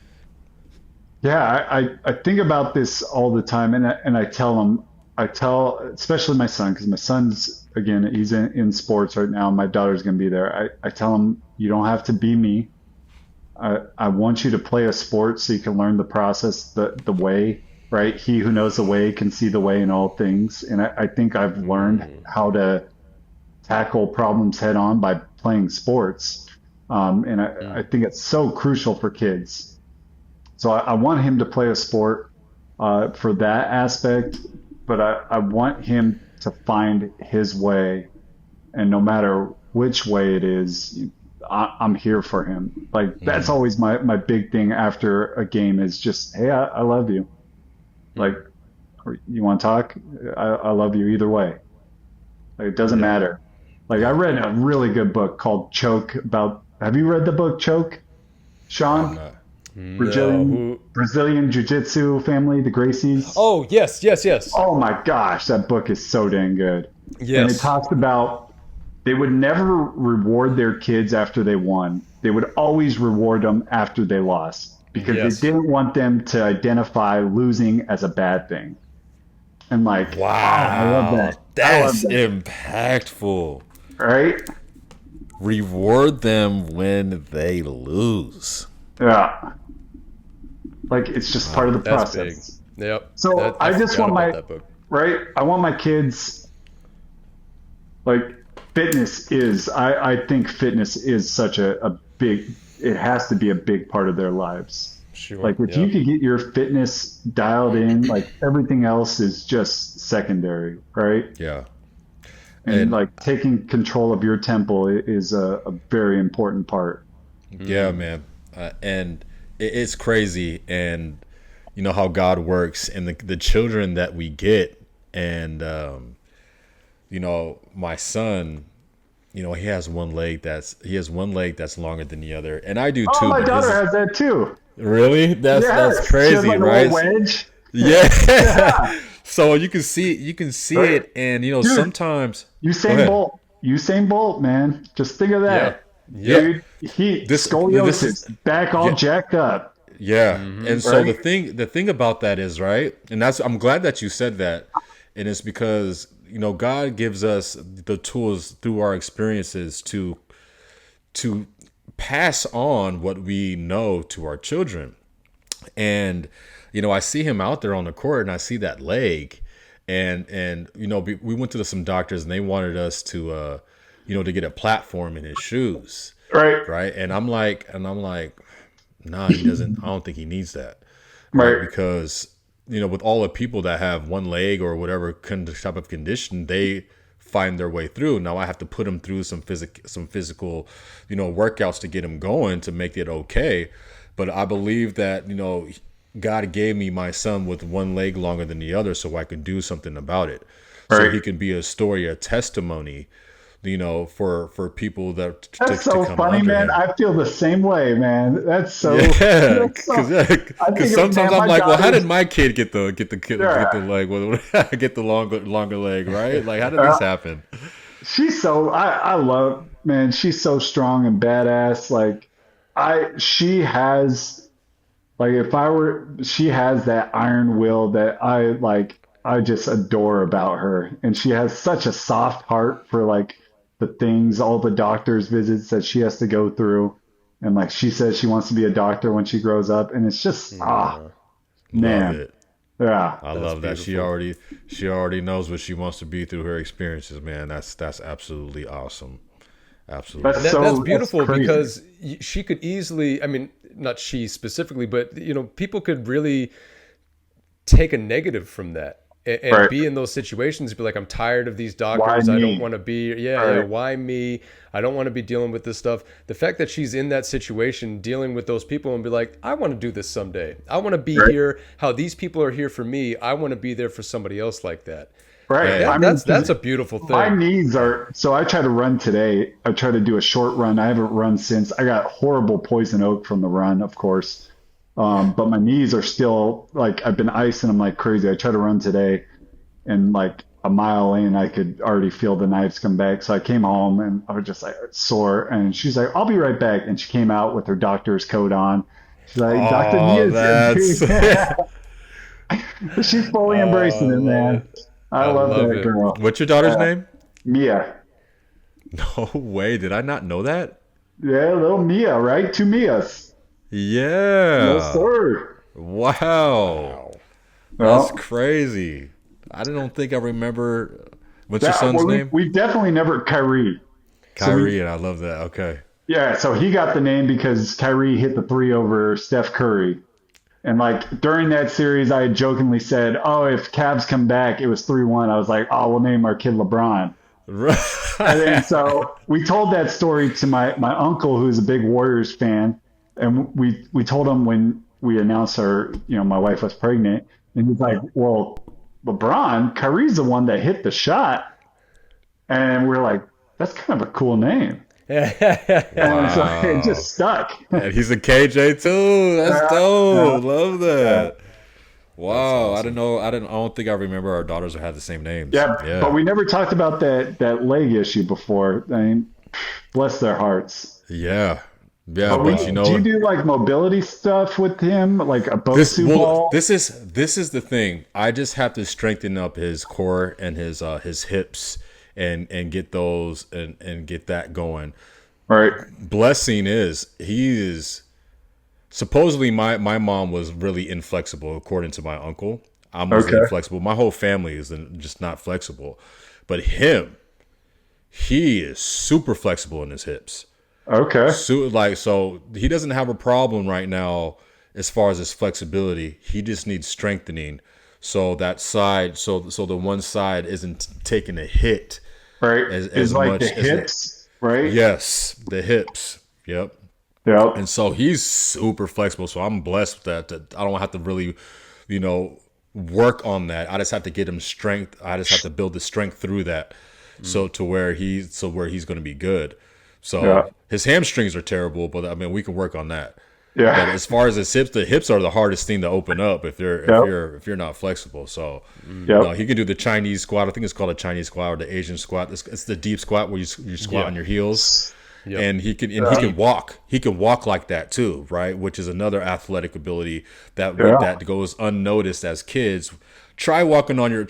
[SPEAKER 2] Yeah, I think about this all the time, and I tell them, I tell especially my son, because my son's again he's in sports right now. My daughter's gonna be there. I tell him you don't have to be me. I want you to play a sport so you can learn the process, the way, right? He who knows the way can see the way in all things. And I think I've learned
[SPEAKER 1] Mm.
[SPEAKER 2] how to tackle problems head on by playing sports. And I think it's so crucial for kids. So I want him to play a sport for that aspect, but I want him to find his way. And no matter which way it is, I'm here for him. Like that's
[SPEAKER 3] Mm,
[SPEAKER 2] always my big thing after a game is just, hey, I love you. Like, you want to talk? I love you either way. Like, it doesn't
[SPEAKER 1] Yeah.
[SPEAKER 2] matter. Like I
[SPEAKER 3] yeah,
[SPEAKER 2] read a really good book called Choke about. Have you read the book Choke,
[SPEAKER 3] I have
[SPEAKER 2] Sean?
[SPEAKER 3] not.
[SPEAKER 1] No.
[SPEAKER 2] Brazilian
[SPEAKER 1] Who?
[SPEAKER 2] Brazilian Jiu-Jitsu family, the Gracies.
[SPEAKER 1] Oh, yes, yes, yes.
[SPEAKER 2] Oh my gosh, that book is so dang good. And it
[SPEAKER 1] Yes.
[SPEAKER 2] talks about they would never reward their kids after they won. They would always reward them after they lost because they
[SPEAKER 1] Yes.
[SPEAKER 2] didn't want them to identify losing as a bad thing. And like, oh, I love
[SPEAKER 3] Wow,
[SPEAKER 2] that. I love
[SPEAKER 3] that's
[SPEAKER 2] that.
[SPEAKER 3] impactful.
[SPEAKER 2] Right?
[SPEAKER 3] Reward them when they lose.
[SPEAKER 2] Yeah. Like it's just part of the
[SPEAKER 1] That's big.
[SPEAKER 2] process.
[SPEAKER 1] Yep.
[SPEAKER 2] So
[SPEAKER 1] That I
[SPEAKER 2] I just
[SPEAKER 1] forgot
[SPEAKER 2] want
[SPEAKER 1] about
[SPEAKER 2] my,
[SPEAKER 1] that book.
[SPEAKER 2] right? I want my kids, like, fitness is, I think fitness is such a big, it has to be a big part of their lives.
[SPEAKER 1] Sure.
[SPEAKER 2] Like, if you
[SPEAKER 1] Yep.
[SPEAKER 2] could get your fitness dialed in, like, everything else is just secondary, right?
[SPEAKER 3] Yeah,
[SPEAKER 2] And,
[SPEAKER 3] and
[SPEAKER 2] like, taking control of your temple is a very important part.
[SPEAKER 3] yeah, man, and it's crazy, and you know how God works, and the children that we get, and you know, my son. You know, he has one leg that's longer than the other, and I do
[SPEAKER 2] Oh,
[SPEAKER 3] too.
[SPEAKER 2] my
[SPEAKER 3] But
[SPEAKER 2] daughter
[SPEAKER 3] his
[SPEAKER 2] has that too.
[SPEAKER 3] really that's
[SPEAKER 2] Yes. She has,
[SPEAKER 3] crazy,
[SPEAKER 2] like, a little
[SPEAKER 3] right?
[SPEAKER 2] wedge.
[SPEAKER 3] Yeah.
[SPEAKER 2] Yeah.
[SPEAKER 3] So you can see
[SPEAKER 2] Right.
[SPEAKER 3] it, and you know
[SPEAKER 2] Dude,
[SPEAKER 3] sometimes. Go
[SPEAKER 2] Usain
[SPEAKER 3] ahead.
[SPEAKER 2] Bolt. Usain Bolt, man. Just think of
[SPEAKER 1] Yeah.
[SPEAKER 2] that.
[SPEAKER 3] Yeah.
[SPEAKER 1] Yep.
[SPEAKER 2] Dude, he
[SPEAKER 3] This is
[SPEAKER 2] scoliosis, back all
[SPEAKER 3] yeah,
[SPEAKER 2] jacked up,
[SPEAKER 3] yeah. And so
[SPEAKER 2] right?
[SPEAKER 3] the thing about that is right, and that's I'm glad that you said that, and it's because you know God gives us the tools through our experiences to pass on what we know to our children. And you know, I see him out there on the court, and I see that leg, and you know, we went to some doctors, and they wanted us to, you know, to get a platform in his shoes,
[SPEAKER 2] Right,
[SPEAKER 3] right? And I'm like, nah, he doesn't. I don't think he needs that, right?
[SPEAKER 2] right,
[SPEAKER 3] Because you know, with all the people that have one leg or whatever type of condition, they find their way through. Now I have to put him through some physical, you know, workouts to get him going to make it okay. But I believe that, you know, God gave me my son with one leg longer than the other so I could do something about it. So
[SPEAKER 2] right.
[SPEAKER 3] he can be a story, a testimony, you know, for people that
[SPEAKER 2] That's
[SPEAKER 3] to
[SPEAKER 2] so
[SPEAKER 3] come
[SPEAKER 2] funny,
[SPEAKER 3] under
[SPEAKER 2] man.
[SPEAKER 3] him.
[SPEAKER 2] I feel the same way, man.
[SPEAKER 3] Yeah,
[SPEAKER 2] That's so. I
[SPEAKER 3] because
[SPEAKER 2] think of,
[SPEAKER 3] sometimes
[SPEAKER 2] man,
[SPEAKER 3] I'm
[SPEAKER 2] my
[SPEAKER 3] like, well, how did
[SPEAKER 2] daughter's.
[SPEAKER 3] my kid get the
[SPEAKER 2] Yeah,
[SPEAKER 3] leg, well, get the longer leg, right? Like, how did
[SPEAKER 2] uh,
[SPEAKER 3] this happen?
[SPEAKER 2] she's so. I love, man. She's so strong and badass. Like, she has. Like if I were, she has that iron will that I like, I just adore about her. And she has such a soft heart for like the things, all the doctor's visits that she has to go through. And like she says she wants to be a doctor when she grows up. And it's just,
[SPEAKER 1] Aw.
[SPEAKER 3] Love
[SPEAKER 2] man,
[SPEAKER 3] it.
[SPEAKER 2] Yeah.
[SPEAKER 3] I
[SPEAKER 1] That's
[SPEAKER 3] love that.
[SPEAKER 1] beautiful.
[SPEAKER 3] She already knows what she wants to be through her experiences, man. That's absolutely awesome.
[SPEAKER 1] And
[SPEAKER 3] Absolutely
[SPEAKER 1] that's
[SPEAKER 3] awesome.
[SPEAKER 2] That's
[SPEAKER 1] beautiful
[SPEAKER 2] crazy.
[SPEAKER 1] because she could easily, I mean, not she specifically, but people could really take a negative from that and
[SPEAKER 2] Right.
[SPEAKER 1] be in those situations, be like, I'm tired of these
[SPEAKER 2] Why
[SPEAKER 1] doctors. I don't
[SPEAKER 2] me?
[SPEAKER 1] want to be, yeah,
[SPEAKER 2] Right.
[SPEAKER 1] why me? I don't want to be dealing with this stuff. The fact that she's in that situation dealing with those people and be like, I want to do this someday. I want to be
[SPEAKER 2] Right.
[SPEAKER 1] here how these people are here for me. I want to be there for somebody else like that. Like
[SPEAKER 2] Right. I
[SPEAKER 3] And
[SPEAKER 2] mean,
[SPEAKER 1] that's
[SPEAKER 2] 'cause
[SPEAKER 1] a beautiful
[SPEAKER 2] my
[SPEAKER 1] thing.
[SPEAKER 2] knees are, so I try to run today. I try to do a short run. I haven't run since I got horrible poison oak from the run, of course. But my knees are still like I've been icing them like crazy. I try to run today and like a mile in, I could already feel the knives come back. So I came home and I was just like sore. And she's like, I'll be right back. And she came out with her doctor's coat on. She's like, Dr.
[SPEAKER 3] oh,
[SPEAKER 2] Mia's
[SPEAKER 3] that's
[SPEAKER 2] here. She's fully embracing
[SPEAKER 1] Oh, I
[SPEAKER 2] it,
[SPEAKER 1] love
[SPEAKER 2] man.
[SPEAKER 1] it.
[SPEAKER 2] I
[SPEAKER 1] I
[SPEAKER 2] love
[SPEAKER 1] love
[SPEAKER 2] that
[SPEAKER 1] it.
[SPEAKER 2] girl.
[SPEAKER 3] what's your daughter's
[SPEAKER 2] Uh,
[SPEAKER 3] name?
[SPEAKER 2] Mia.
[SPEAKER 3] No way. Did I not know that?
[SPEAKER 2] Yeah, little Mia, right? Two Mias. Yes,
[SPEAKER 3] Yeah.
[SPEAKER 2] sir.
[SPEAKER 3] Wow.
[SPEAKER 1] Wow.
[SPEAKER 3] That's
[SPEAKER 2] Well,
[SPEAKER 3] crazy. I don't think I remember. What's your
[SPEAKER 2] that
[SPEAKER 3] son's
[SPEAKER 2] well,
[SPEAKER 3] name?
[SPEAKER 2] we definitely never Kyrie. So we
[SPEAKER 3] Kyrie, and I love that. Okay.
[SPEAKER 2] yeah, so he got the name because Kyrie hit the three over Steph Curry. And like during that series, I had jokingly said, "Oh, if Cavs come back, it was 3-1." I was like, "Oh, we'll name our kid LeBron." And then
[SPEAKER 3] Right.
[SPEAKER 2] so we told that story to my uncle, who's a big Warriors fan, and we told him when we announced our, my wife was pregnant, and he's like, "Well, LeBron, Kyrie's the one that hit the shot," and we're like, "That's kind of a cool name," and so it
[SPEAKER 3] Wow.
[SPEAKER 2] just stuck.
[SPEAKER 3] And he's a KJ too. That's
[SPEAKER 2] Yeah, yeah,
[SPEAKER 3] dope. Love
[SPEAKER 2] yeah.
[SPEAKER 3] that.
[SPEAKER 1] That's
[SPEAKER 3] Wow. I didn't
[SPEAKER 1] awesome.
[SPEAKER 3] know. I don't think I remember our daughters had the same names.
[SPEAKER 2] Yeah, but
[SPEAKER 3] Yeah.
[SPEAKER 2] we never talked about that leg issue before. I mean, bless their hearts.
[SPEAKER 3] Yeah. Yeah.
[SPEAKER 2] But
[SPEAKER 3] But you
[SPEAKER 1] Wow.
[SPEAKER 2] do you
[SPEAKER 3] know,
[SPEAKER 2] do like mobility stuff with him, like a
[SPEAKER 3] this
[SPEAKER 2] Bosu
[SPEAKER 3] well,
[SPEAKER 2] ball?
[SPEAKER 3] this is the thing. I just have to strengthen up his core and his hips and get those and get that going.
[SPEAKER 2] Right.
[SPEAKER 3] Blessing is he is supposedly my mom was really inflexible according to my uncle. I was
[SPEAKER 2] Okay.
[SPEAKER 3] inflexible. My whole family is just not flexible, but he is super flexible in his hips.
[SPEAKER 2] Okay.
[SPEAKER 3] So he doesn't have a problem right now as far as his flexibility. He just needs strengthening. So that side, so the one side isn't taking a hit
[SPEAKER 2] Right. Is
[SPEAKER 3] as
[SPEAKER 2] like the
[SPEAKER 3] much as it.
[SPEAKER 2] hips, right?
[SPEAKER 3] Yes, the hips. Yep.
[SPEAKER 2] Yep.
[SPEAKER 3] And so he's super flexible. So I'm blessed with that I don't have to really, work on that. I just have to get him strength. I just have to build the strength through that. So to where he's going to be good.
[SPEAKER 2] Yeah.
[SPEAKER 3] So his hamstrings are terrible, but I mean we can work on that. But
[SPEAKER 2] Yeah.
[SPEAKER 3] as far as his hips, the hips are the hardest thing to open up if you're if
[SPEAKER 2] Yep.
[SPEAKER 3] you're if you're not flexible. So no,
[SPEAKER 2] Yep.
[SPEAKER 3] he can do the Chinese squat. I think it's called a Chinese squat or the Asian squat. It's the deep squat where you squat
[SPEAKER 1] Yeah.
[SPEAKER 3] on your heels,
[SPEAKER 1] Yep.
[SPEAKER 3] and he can
[SPEAKER 1] Deep.
[SPEAKER 3] walk. He can walk like that too, right? Which is another athletic ability
[SPEAKER 2] Yeah.
[SPEAKER 3] that goes unnoticed as kids. Try getting on your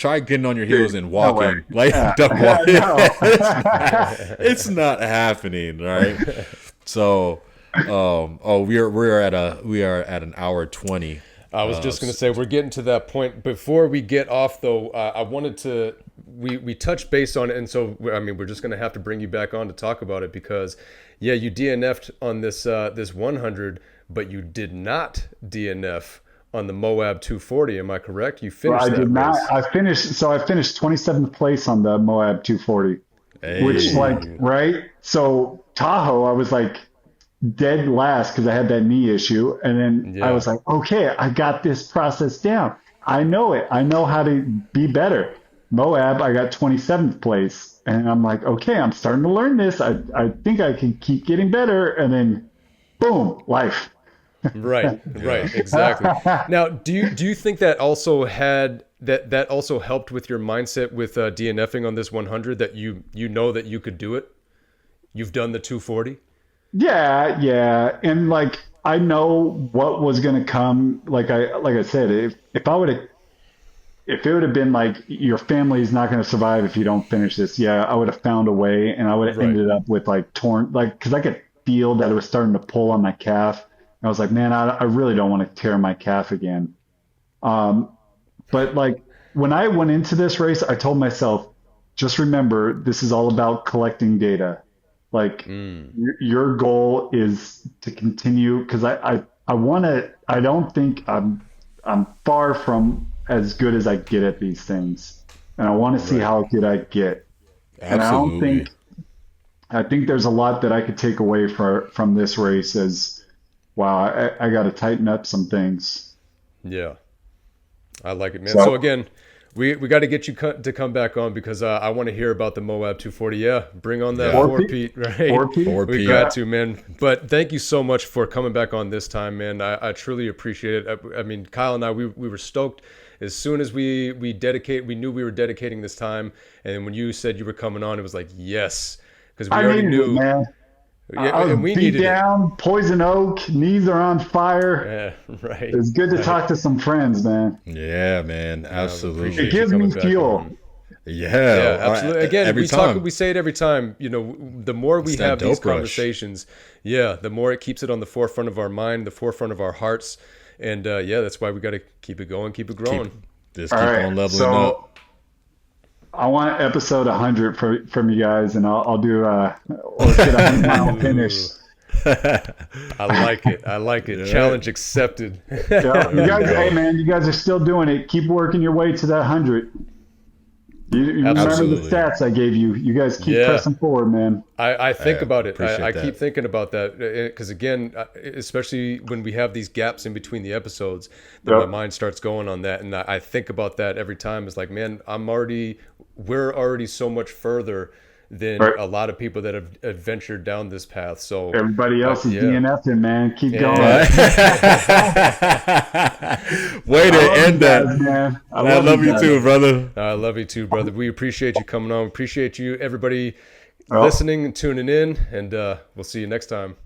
[SPEAKER 3] heels
[SPEAKER 2] Dude,
[SPEAKER 3] and
[SPEAKER 2] no way.
[SPEAKER 3] walking like
[SPEAKER 2] Yeah.
[SPEAKER 3] don't walk.
[SPEAKER 2] No.
[SPEAKER 3] It's not happening, right? So, we are at an hour 20.
[SPEAKER 1] I was just going to say we're getting to that point. Before we get off, though, I wanted to we touched base on it, and so I mean we're just going to have to bring you back on to talk about it because, yeah, you DNF'd on this 100, but you did not DNF on the Moab 240. Am I correct? You
[SPEAKER 2] Well,
[SPEAKER 1] finished
[SPEAKER 2] I
[SPEAKER 1] that
[SPEAKER 2] did not.
[SPEAKER 1] race.
[SPEAKER 2] I finished 27th place on the Moab 240, which like,
[SPEAKER 3] Hey,
[SPEAKER 2] right? So Tahoe, I was like dead last because I had that knee issue. And then I
[SPEAKER 1] Yeah.
[SPEAKER 2] was like, okay, I got this process down. I know it. I know how to be better. Moab, I got 27th place. And I'm like, okay, I'm starting to learn this. I think I can keep getting better. And then boom, life.
[SPEAKER 1] Right,
[SPEAKER 3] yeah.
[SPEAKER 1] right, exactly. Now, do you think that also had that also helped with your mindset with DNFing on this 100 that you know that you could do it? You've done the 240?
[SPEAKER 2] Yeah, yeah. And like I know what was gonna come. Like I said, if it would have been like your family's not gonna survive if you don't finish this, yeah, I would have found a way and I would have
[SPEAKER 1] Right.
[SPEAKER 2] ended up with like torn like because I could feel that it was starting to pull on my calf. And I was like, man, I really don't want to tear my calf again. Um, But like when I went into this race, I told myself, just remember, this is all about collecting data. Like your goal is to continue because I want to. I don't think I'm far from as good as I get at these things, and I want to see
[SPEAKER 1] Right.
[SPEAKER 2] how good I get. And
[SPEAKER 3] Absolutely.
[SPEAKER 2] I think there's a lot that I could take away from this race as wow, I got to tighten up some things.
[SPEAKER 1] Yeah. I like it, man. So
[SPEAKER 2] So
[SPEAKER 1] again, we got to get you to come back on because I want to hear about the Moab 240. Yeah, bring on that
[SPEAKER 3] Yeah.
[SPEAKER 2] four
[SPEAKER 1] four
[SPEAKER 2] P,
[SPEAKER 1] Pete, right?
[SPEAKER 2] four P.
[SPEAKER 3] Four
[SPEAKER 1] We
[SPEAKER 3] P.
[SPEAKER 1] got to, man. But thank you so much for coming back on this time, man. I truly appreciate it. I mean, Kyle and I, we were stoked as soon as we knew we were dedicating this time, and when you said you were coming on, it was like yes, because we
[SPEAKER 2] I
[SPEAKER 1] already
[SPEAKER 2] needed it,
[SPEAKER 1] knew,
[SPEAKER 2] man. I
[SPEAKER 1] yeah,
[SPEAKER 2] was
[SPEAKER 1] and we
[SPEAKER 2] beat
[SPEAKER 1] needed it.
[SPEAKER 2] down, poison oak, knees are on fire.
[SPEAKER 1] Yeah, right.
[SPEAKER 2] It's good to
[SPEAKER 1] Right.
[SPEAKER 2] talk to some friends, man.
[SPEAKER 3] Yeah, man.
[SPEAKER 1] We
[SPEAKER 3] Absolutely.
[SPEAKER 2] It
[SPEAKER 1] appreciate you
[SPEAKER 2] gives me
[SPEAKER 1] coming back
[SPEAKER 2] fuel.
[SPEAKER 1] on.
[SPEAKER 3] Yeah.
[SPEAKER 1] Yeah, absolutely. Again,
[SPEAKER 3] every
[SPEAKER 1] we talk,
[SPEAKER 3] time.
[SPEAKER 1] we say it every time. You know, the more we
[SPEAKER 3] It's that
[SPEAKER 1] have these
[SPEAKER 3] dope rush.
[SPEAKER 1] conversations, yeah, the more it keeps it on the forefront of our mind, the forefront of our hearts, and yeah, that's why we got to keep it going, keep it growing.
[SPEAKER 3] Just
[SPEAKER 2] All
[SPEAKER 3] keep
[SPEAKER 2] right.
[SPEAKER 3] on leveling
[SPEAKER 2] So
[SPEAKER 3] up.
[SPEAKER 2] I want episode 100 from you guys, and I'll do let's get a 100-mile finish.
[SPEAKER 1] I like it. I like it.
[SPEAKER 3] Yeah.
[SPEAKER 1] Challenge accepted.
[SPEAKER 2] Yeah, you guys,
[SPEAKER 3] go.
[SPEAKER 2] hey man, you guys are still doing it. Keep working your way to that 100. You remember the
[SPEAKER 3] Absolutely.
[SPEAKER 2] stats I gave you. You guys keep
[SPEAKER 1] Yeah.
[SPEAKER 2] pressing forward, man.
[SPEAKER 1] I think
[SPEAKER 3] I
[SPEAKER 1] about it.
[SPEAKER 3] appreciate
[SPEAKER 1] I
[SPEAKER 3] that.
[SPEAKER 1] keep thinking about that because again, especially when we have these gaps in between the episodes, then my
[SPEAKER 2] Yep.
[SPEAKER 1] mind starts going on that, and I think about that every time. It's like, man, we're already so much further than
[SPEAKER 2] Right.
[SPEAKER 1] a lot of people that have adventured down this path. So
[SPEAKER 2] Everybody else is
[SPEAKER 1] yeah.
[SPEAKER 2] DNFing, man. Keep
[SPEAKER 1] Yeah.
[SPEAKER 2] going.
[SPEAKER 3] Way to
[SPEAKER 2] I love you
[SPEAKER 3] end that.
[SPEAKER 2] guys, man.
[SPEAKER 3] I love you
[SPEAKER 2] guys.
[SPEAKER 3] too, brother.
[SPEAKER 1] I love you too, brother. We appreciate you coming on. We appreciate you, everybody,
[SPEAKER 2] Well,
[SPEAKER 1] listening and tuning in, and we'll see you next time.